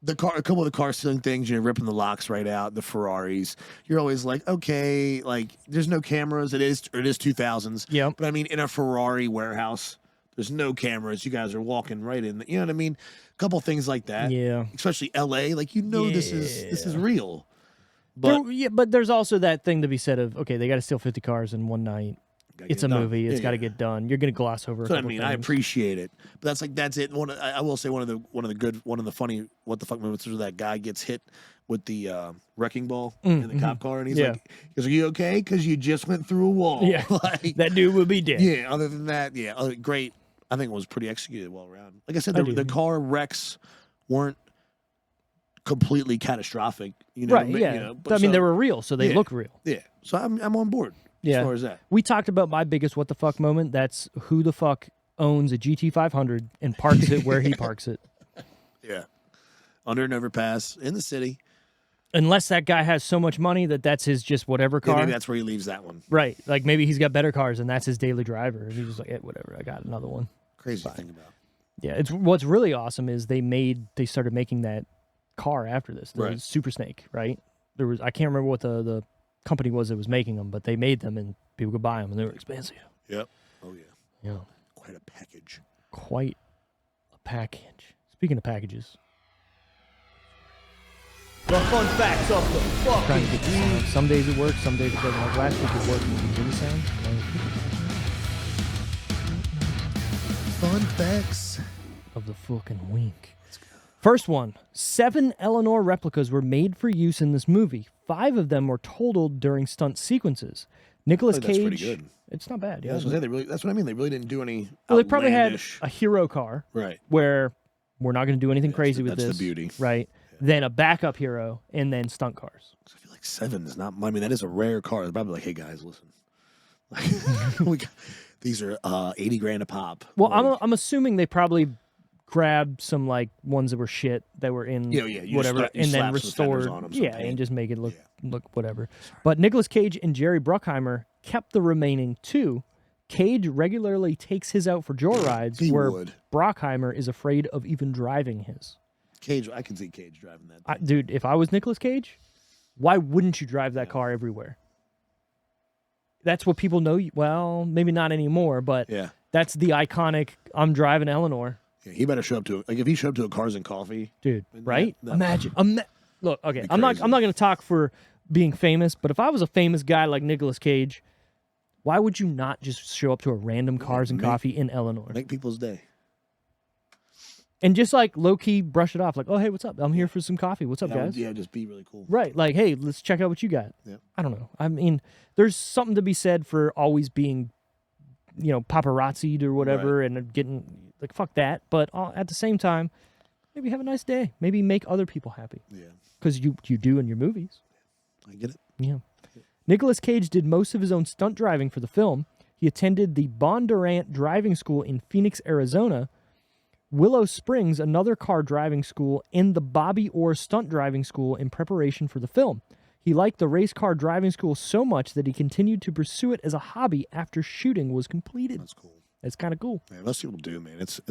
A couple of the car stealing things, ripping the locks right out, the Ferraris. You're always like, okay, like there's no cameras. It is 2000s. Yeah. But I mean, in a Ferrari warehouse, there's no cameras. You guys are walking right in. You know what I mean? A couple things like that. Yeah. Especially L.A. Like this is real. But But but there's also that thing to be said of okay, they got to steal 50 cars in one night. It's a movie. It's got to get done. You're gonna gloss over. So a I couple mean, I things. appreciate it, but that's it. I will say one of the funny what the fuck moments is where that guy gets hit with the wrecking ball in the cop car, and he's Yeah. like, "Are you okay? Because you just went through a wall." Yeah. like, That dude would be dead. yeah. Other than that, yeah, great. I think it was pretty executed well around. Like I said, I the do. car wrecks weren't completely catastrophic. You know, Right. Yeah. You know, but I mean, so- they were real, so they yeah. look real. Yeah, so I'm on board Yeah. as far as that. We talked about my biggest what the fuck moment. That's who the fuck owns a GT 500 and parks it where he parks it. Yeah, under an overpass in the city. Unless that guy has so much money that that's his just whatever Yeah, car. maybe that's where he leaves that one. Right. Like maybe he's got better cars and that's his daily driver. And he's just like, whatever, I got another one. Crazy to think about. Yeah. It's what's really awesome is they started making that car after this. The Right. Super Snake, right? I can't remember what the company was that was making them, but they made them and people could buy them and they were expensive. Yep. Oh yeah. Yeah. Quite a package. Quite a package. Speaking of packages. The fun facts of the Trying to fucking get the sound. Some days it works, some days it doesn't. Like last week it worked. Did you hear the sound? Fun facts. Of the fucking week. First one. 7 Eleanor replicas were made for use in this movie. 5 of them were totaled during stunt sequences. Nicolas I think Cage. that's pretty good. It's not bad. Yeah. That's what I mean. They really didn't do any. Well, they probably had outlandish- a hero car right. where we're not going to do anything crazy with that's the this. beauty. Right. Then a backup hero and then stunt cars. I feel like 7 is not. I mean, that is a rare car. They're probably like, hey guys, listen. These are $80,000 a pop. Well, Like, I'm assuming they probably grabbed some like ones that were shit that were in Yeah, yeah, you whatever, slap- you and then slap some fenders restored. on 'em, some Yeah, paint. and just make it look whatever. But Nicolas Cage and Jerry Bruckheimer kept the remaining 2. Cage regularly takes his out for joyrides, He where would. Bruckheimer is afraid of even driving his. Cage. I can see Cage driving that. Dude, if I was Nicolas Cage, why wouldn't you drive that car everywhere? That's what people know. Well, maybe not anymore, but Yeah. that's the iconic. I'm driving Eleanor. Yeah, he better show up to like if he showed up to a Cars and Coffee. Dude, right? that- Imagine. Look, okay, Be I'm not crazy. going to talk for being famous, but if I was a famous guy like Nicolas Cage, Why would you not just show up to a random Cars and Coffee in Eleanor Make people's day. and just like low key brush it off? Like, oh hey, what's up? I'm here for some coffee. What's up, guys? Just be really cool. Right, like, hey, let's check out what you got. Yeah. I don't know. I mean, there's something to be said for always being, paparazzi'd or whatever, and getting like fuck that. But at the same time, maybe have a nice day. Maybe make other people happy. Yeah. Because you do in your movies. I get it. Yeah. Nicolas Cage did most of his own stunt driving for the film. He attended the Bondurant Driving School in Phoenix, Arizona, Willow Springs, another car driving school, and the Bobby Orr Stunt Driving School in preparation for the film. He liked the race car driving school so much that he continued to pursue it as a hobby after shooting was completed. That's cool. That's kind of cool. Yeah, most people do, man. It's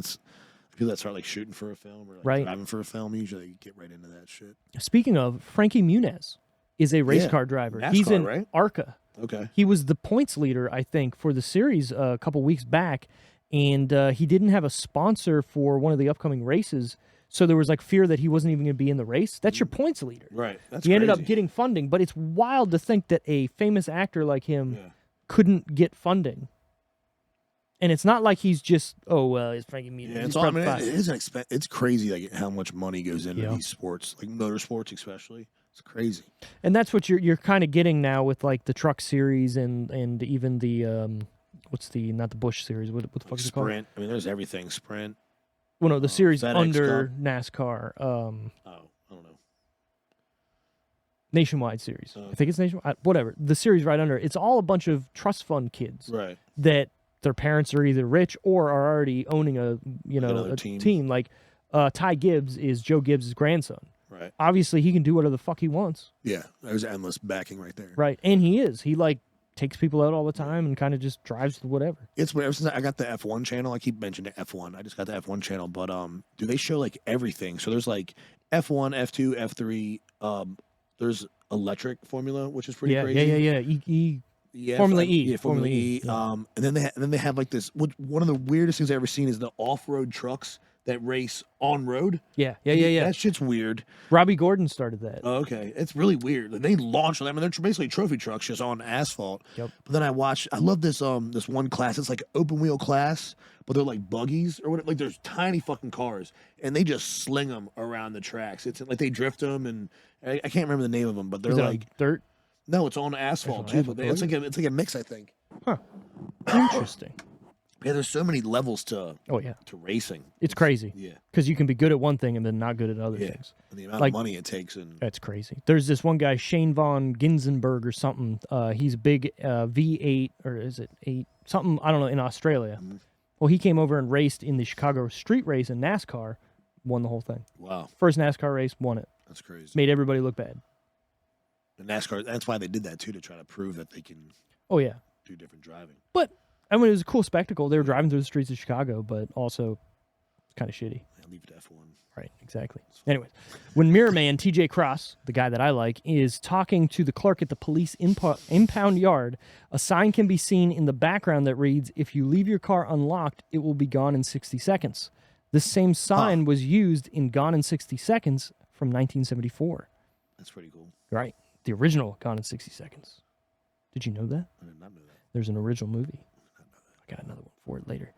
people that start like shooting for a film or Right. driving for a film usually get right into that shit. Speaking of, Frankie Muniz is a race Yeah. car driver. NASCAR, He's in right? ARCA. Okay. He was the points leader, I think, for the series a couple weeks back, and he didn't have a sponsor for one of the upcoming races, so there was like fear that he wasn't even going to be in the race. That's your points leader. Right. That's He ended up crazy. getting funding, but it's wild to think that a famous actor like him Yeah. couldn't get funding. And it's not like he's just, it's Frankie Muniz. Yeah, He's it's all, I mean, probably it is it's crazy like how much money goes into Yeah. these sports, like motorsports especially. It's crazy. And that's what you're kind of getting now with like the truck series and even the not the Busch series, what the fuck is it called? Sprint. I mean, there's everything. Sprint. Well, no, the series FedEx under Cup. NASCAR, Oh, I don't know. Nationwide series. Oh, I think it's nationwide. Whatever. The series right under. It's all a bunch of trust fund kids Right. that their parents are either rich or are already owning a another a team. team. Like Ty Gibbs is Joe Gibbs' grandson. Right. Obviously, he can do whatever the fuck he wants. Yeah. There's endless backing right there. Right, and he is. He like takes people out all the time and kind of just drives whatever. It's ever since I got the F1 channel. I keep mentioning F1. I just got the F1 channel, but do they show like everything? So there's like F1, F2, F3. There's electric Formula, which is pretty crazy. Yeah. Yeah, Formula E. Yeah, Formula E. Yeah. And then they have like this. One of the weirdest things I've ever seen is the off-road trucks that race on road. Yeah. That shit's weird. Robbie Gordon started that. Oh, okay, it's really weird. They launch them. I mean, they're basically trophy trucks just on asphalt. Yep. But then I love this this one class. It's like open wheel class, but they're like buggies or whatever. Like there's tiny fucking cars, and they just sling them around the tracks. It's like they drift them, and I can't remember the name of them, but they're Is it like on dirt? no, it's on asphalt on too. asphalt, But it's like a mix, I think. Interesting. Yeah, there's so many levels to Oh yeah, racing. it's crazy. Yeah, Because you can be good at one thing and then not good at other yeah. things. And the amount Like- of money it takes, and That's crazy. There's this one guy, Shane Von Ginzenberg or something. He's a big V8 or is it 8? Something, I don't know, in Australia. Mhm. Well, he came over and raced in the Chicago street race in NASCAR, won the whole thing. wow, First NASCAR race, won it. that's crazy. Made everybody look bad. And NASCAR, that's why they did that too, to try to prove that they can Oh, yeah. do different driving. But, I mean, it was a cool spectacle. They were driving through the streets of Chicago, but also kind of shitty. Yeah, leave it to F1. Right, exactly. Anyways, when Mirror Man, TJ Cross, the guy that I like, is talking to the clerk at the police impound yard, a sign can be seen in the background that reads, "If you leave your car unlocked, it will be gone in 60 seconds." This same sign was used in Gone in 60 Seconds from 1974. That's pretty cool. Right, the original Gone in 60 Seconds. Did you know that? I did not know that. There's an original movie. I got another one for it later.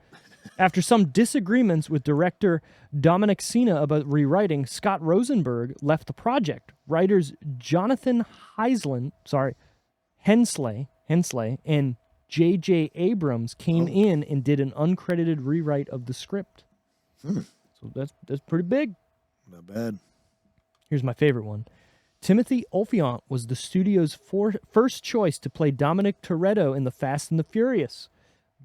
After some disagreements with director Dominic Sena about rewriting, Scott Rosenberg left the project. Writers Jonathan Hensley, and J.J. Abrams came in and did an uncredited rewrite of the script. So that's pretty big. Not bad. Here's my favorite one. Timothy Olyphant was the studio's first choice to play Dominic Toretto in The Fast and the Furious.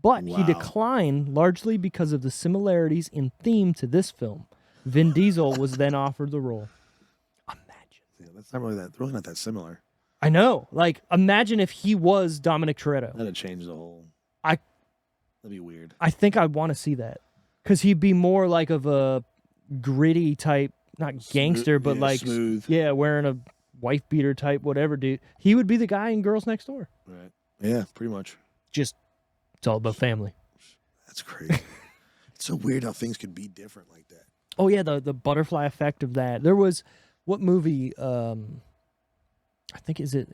But he Wow. declined largely because of the similarities in theme to this film. Vin Diesel was then offered the role. Imagine. Yeah, that's not really that. Really not that similar. I know. Like, imagine if he was Dominic Toretto. That'd change the whole. I That'd be weird. I think I'd want to see that. Because he'd be more like of a gritty type, not gangster, but yeah, like, smooth. yeah, wearing a wife beater type, whatever, dude. He would be the guy in Girls Next Door. Right. Yeah, pretty much. Just, it's all about family. That's crazy. It's so weird how things could be different like that. Oh yeah, the butterfly effect of that. There was what movie? I think is it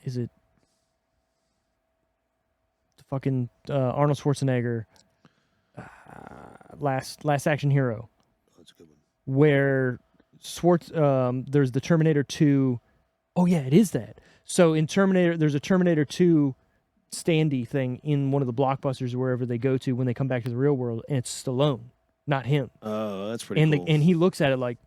the fucking Arnold Schwarzenegger, Last Action Hero, That's a good one. where there's the Terminator 2. Oh yeah, it is that. So in Terminator, there's a Terminator 2 standee thing in one of the blockbusters or wherever they go to when they come back to the real world, and it's Stallone, not him. Oh, that's pretty And cool. and he looks at it like,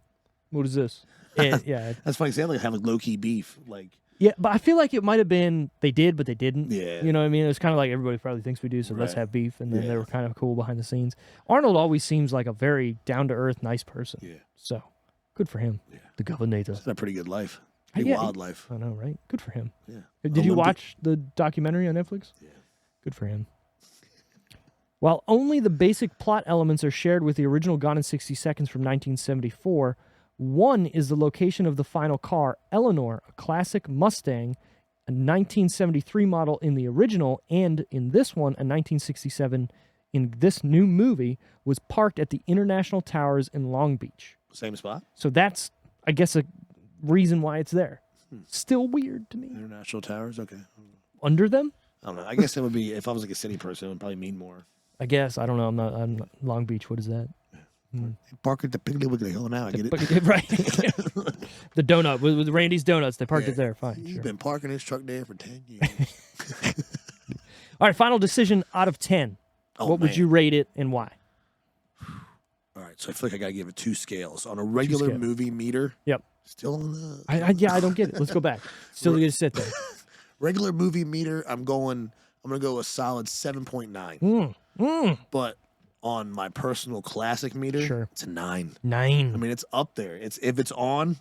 what is this? And, yeah. That's funny. They have like low-key beef. Like, Yeah, but I feel like it might have been they did, but they didn't. Yeah. You know what I mean? It was kind of like everybody probably thinks we do, so let's Right. have beef. And then they Yeah. were kind of cool behind the scenes. Arnold always seems like a very down-to-earth, nice person. yeah, So, good for him. Yeah. The governor. it's a pretty good life. Pretty Yeah, wild life. I know, right? Good for him. Yeah. Did you Olympic- watch the documentary on Netflix? Yeah. Good for him. While only the basic plot elements are shared with the original Gone in 60 Seconds from 1974, one is the location of the final car, Eleanor, a classic Mustang, a 1973 model in the original, and in this one, a 1967 in this new movie, was parked at the International Towers in Long Beach. Same spot. So that's, I guess, a reason why it's there. Still weird to me. International Towers. Okay. Under them? I don't know. I guess it would be if I was like a city person, it would probably mean more. I guess. I don't know. I'm not Long Beach. What is that? Park at the Piggly Wiggly. Oh, now I get it. Right. The donut with Randy's Donuts. They parked it there. Fine. He's Sure. been parking his truck there for 10 years. All right. Final decision out of 10. Oh, What would man. you rate it and why? All right, so I feel like I gotta give it 2 scales on a regular scales. movie meter. Yep. Still on the I don't get it. Let's go back. Still gonna sit there. regular movie meter. I'm gonna go a solid 7.9. But on my personal classic meter, Sure. it's a 9. 9. I mean, it's up there. It's if it's on,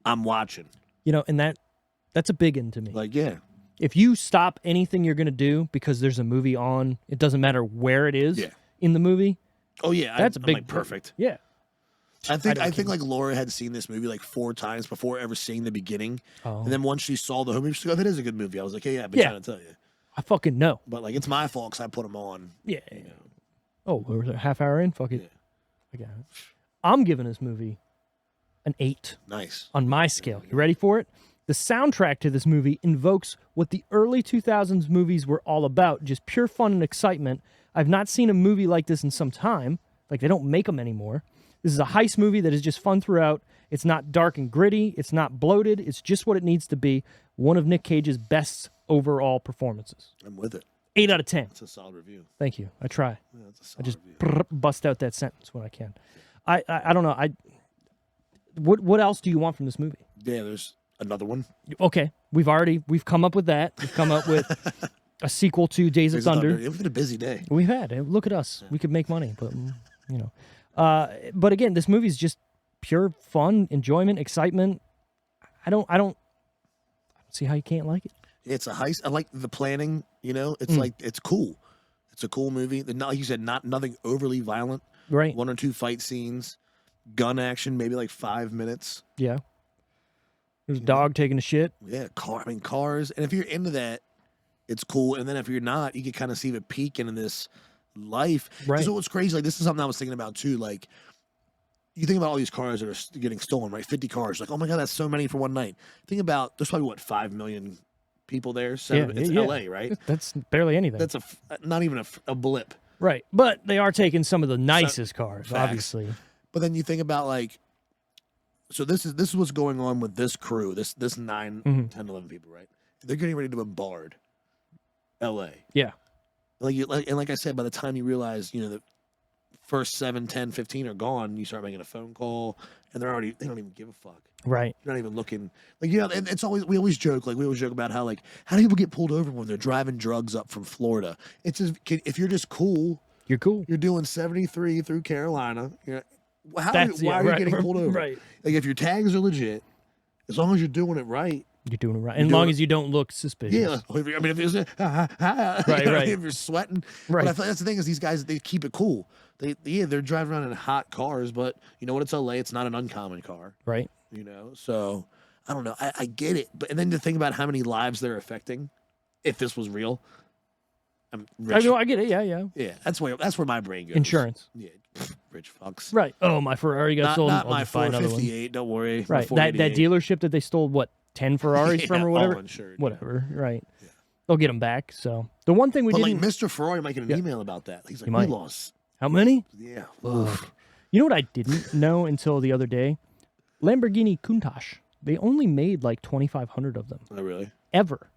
I'm watching. You know, and that's a big one to me. Like, yeah, If you stop anything you're gonna do because there's a movie on, it doesn't matter where it is Yeah. in the movie. oh yeah, That's a I'm big like, perfect. Yeah. I think don't care. like Laura had seen this movie like 4 times before ever seeing the beginning, Oh. and then once she saw the whole movie, she's like, "Oh, that is a good movie." I was like, "Yeah, I've been Yeah. trying to tell you," I fucking know. but like it's my fault because I put them on. Yeah. Oh, we're a half hour in. Fuck it. Yeah. I got it. I'm giving this movie an 8 Nice. on my scale. You ready for it? The soundtrack to this movie invokes what the early 2000s movies were all about, just pure fun and excitement. I've not seen a movie like this in some time. Like, they don't make them anymore. This is a heist movie that is just fun throughout. It's not dark and gritty. It's not bloated. It's just what it needs to be. One of Nick Cage's best overall performances. I'm with it. 8 out of 10. It's a solid review. Thank you. I try. Yeah, that's a I solid just review. bust out that sentence when I can. I don't know. What else do you want from this movie? Yeah, there's another one. Okay, we've come up with that. We've come up with a sequel to Days of Thunder. It's been a busy day. We've had. Look at us. We could make money, but you know. But again, this movie is just pure fun, enjoyment, excitement. I don't see how you can't like it. It's a heist. I like the planning. You know, it's like it's cool. It's a cool movie. Not like you said, nothing overly violent. Right. 1 or 2 fight scenes, gun action, maybe like 5 minutes. Yeah. There's a dog taking a shit. Yeah, cars. And if you're into that, it's cool. And then if you're not, you can kind of see the peak into this life. Right. So what's crazy, like this is something I was thinking about too. Like you think about all these cars that are getting stolen, right? 50 cars. Like, oh my God, that's so many for one night. Think about, there's probably 5 million people there. It's LA, right? That's barely anything. That's not even a blip. right. But they are taking some of the nicest cars, facts. obviously. But then you think about like, so this is what's going on with this crew, this 9, 10, 11 people, right? They're getting ready to bombard LA. Yeah. Like I said, by the time you realize, the first 7, 10, 15 are gone, you start making a phone call, and they don't even give a fuck. Right. You're not even looking. Like, and it's always, we always joke about how do people get pulled over when they're driving drugs up from Florida? It's just, if you're just cool, You're cool. you're doing 73 through Carolina. Why are Right, you getting pulled over? Right. Like, if your tags are legit, as long as you're doing it right. You're doing it right. As long as you don't look suspicious. Yeah, I mean, if it's right. if you're sweating, Right. But I feel that's the thing is these guys, they keep it cool. They're driving around in hot cars, but you know what? It's LA. It's not an uncommon car. Right. So I don't know. I get it, but and then to think about how many lives they're affecting, if this was real. I get it. Yeah, yeah. Yeah, that's where my brain goes. Insurance. Yeah, rich fucks. Right. Oh, my Ferrari got sold. Not I'll my just buy another one. 458. Don't worry. My Right. That 488. dealership that they stole 10 Ferraris from or all whatever. insured. Whatever. Right. they'll get them back. So the one thing we But didn't. like Mr. Ferrari might get an email about that. He's like, He we might. lost. How many? Yeah. Ugh. You know what I didn't know until the other day? Lamborghini Countach. They only made like 2,500 of them Oh, really? ever.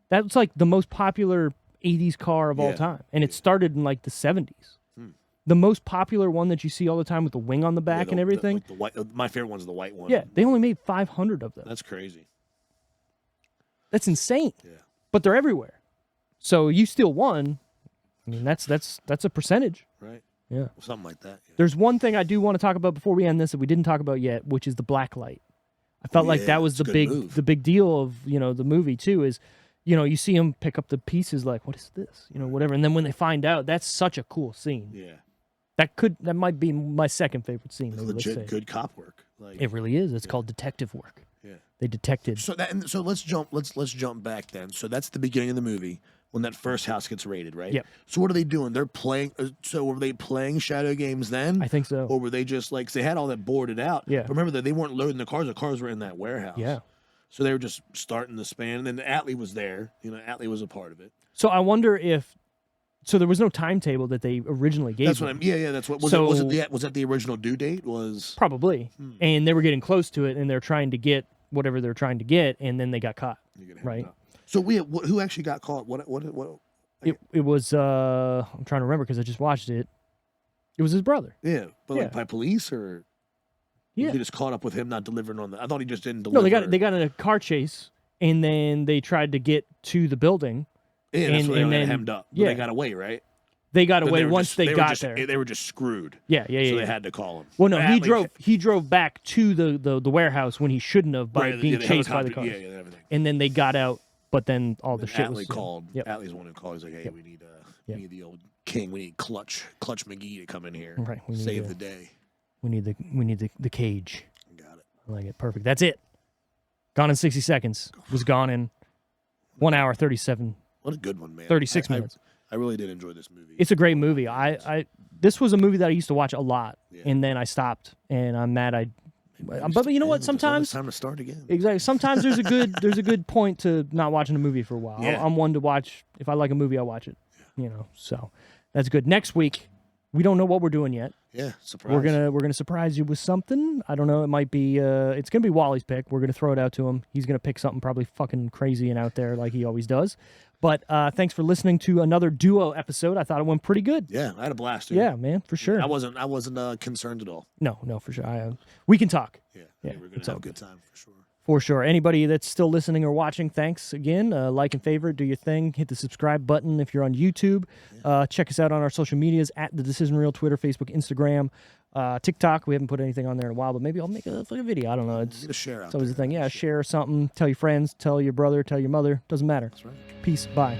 That's like the most popular 80s car of all Yeah. time, and it started in like the 70s. Hmm. The most popular one that you see all the time with the wing on the back Yeah, and everything. like the white. My favorite one's the white one. Yeah, they only made 500 of them. That's crazy. That's insane. Yeah. But they're everywhere. So you still won. I mean, that's a percentage. Right. Yeah. Something like that. Yeah. There's one thing I do want to talk about before we end this that we didn't talk about yet, which is the black light. I felt like Yeah, that was it's a the good move. big deal of, the movie too is, you see him pick up the pieces like, what is this? Whatever. And then when they find out, that's such a cool scene. Yeah. That might be my second favorite scene. It's Maybe, let's say. legit good cop work. Like, It really is. It's called detective work. yeah. They detected. So let's jump back then. So that's the beginning of the movie when that first house gets raided, right? Yep. So what are they doing? They're playing. So were they playing shadow games then? I think so. Or were they just like 'cause they had all that boarded out? Yeah. But remember that they weren't loading the cars. The cars were in that warehouse. Yeah. So they were just starting the span, and then Atlee was there. Atlee was a part of it. So I wonder if. So there was no timetable that they originally gave. That's what them. Yeah. That's what was So- it. Was that the original due date? Was Probably. And they were getting close to it, and they're trying to get whatever they're trying to get, and then they got caught. You get Right. up. So who actually got caught? What? It was I'm trying to remember because I just watched it. It was his brother. Yeah, but Yeah. like by police or Yeah. they just caught up with him not delivering on the. I thought he just didn't No, deliver. they got in a car chase, and then they tried to get to the building. Yeah, that's and- where they and got then- hemmed up. But yeah. they got away, right? They got But away were once just- they were got just- there. They were just screwed. Yeah. So they had to call him. Well, no, he Atlee- drove back to the warehouse when he shouldn't have by right, being the chased by the helicopter- cars. Yeah, and everything. And then they got out, but then all the And shit Atlee was called. Yep. Atlee's the one who called. He's like, "Hey, Yep. we need Yep. we need the old king. We need Clutch McGee to come in here, Right, we need save to- the day." We need the cage. Got it. I like it. Perfect. That's it. Gone in 60 seconds. Was gone in 1 hour 37. What a good one, man. 36 minutes. I really did enjoy this movie. It's a great movie. This was a movie that I used to watch a lot, Yeah. and then I stopped, and I'm mad Maybe but you know what? it's Sometimes time to start again. exactly. Sometimes there's a good point to not watching a movie for a while. Yeah. I'm one to watch. If I like a movie, I'll watch it. So that's good. Next week, we don't know what we're doing yet. Yeah, surprise. We're gonna surprise you with something. I don't know. It might be. It's gonna be Wally's pick. We're gonna throw it out to him. He's gonna pick something probably fucking crazy and out there like he always does. But thanks for listening to another duo episode. I thought it went pretty good. Yeah, I had a blast. Dude. Yeah, man, for sure. I wasn't concerned at all. No, for sure. We can talk. Yeah, Yeah, we're gonna it's have all a good time for sure. For sure. Anybody that's still listening or watching, thanks again. Like and favorite, do your thing. Hit the subscribe button if you're on YouTube. Check us out on our social medias at The Decision Reel, Twitter, Facebook, Instagram, TikTok. We haven't put anything on there in a while, but maybe I'll make a fucking video. I don't know. Get a share out It's always there. the thing. Yeah, share something. Tell your friends. Tell your brother. Tell your mother. Doesn't matter. That's right. Peace. Bye.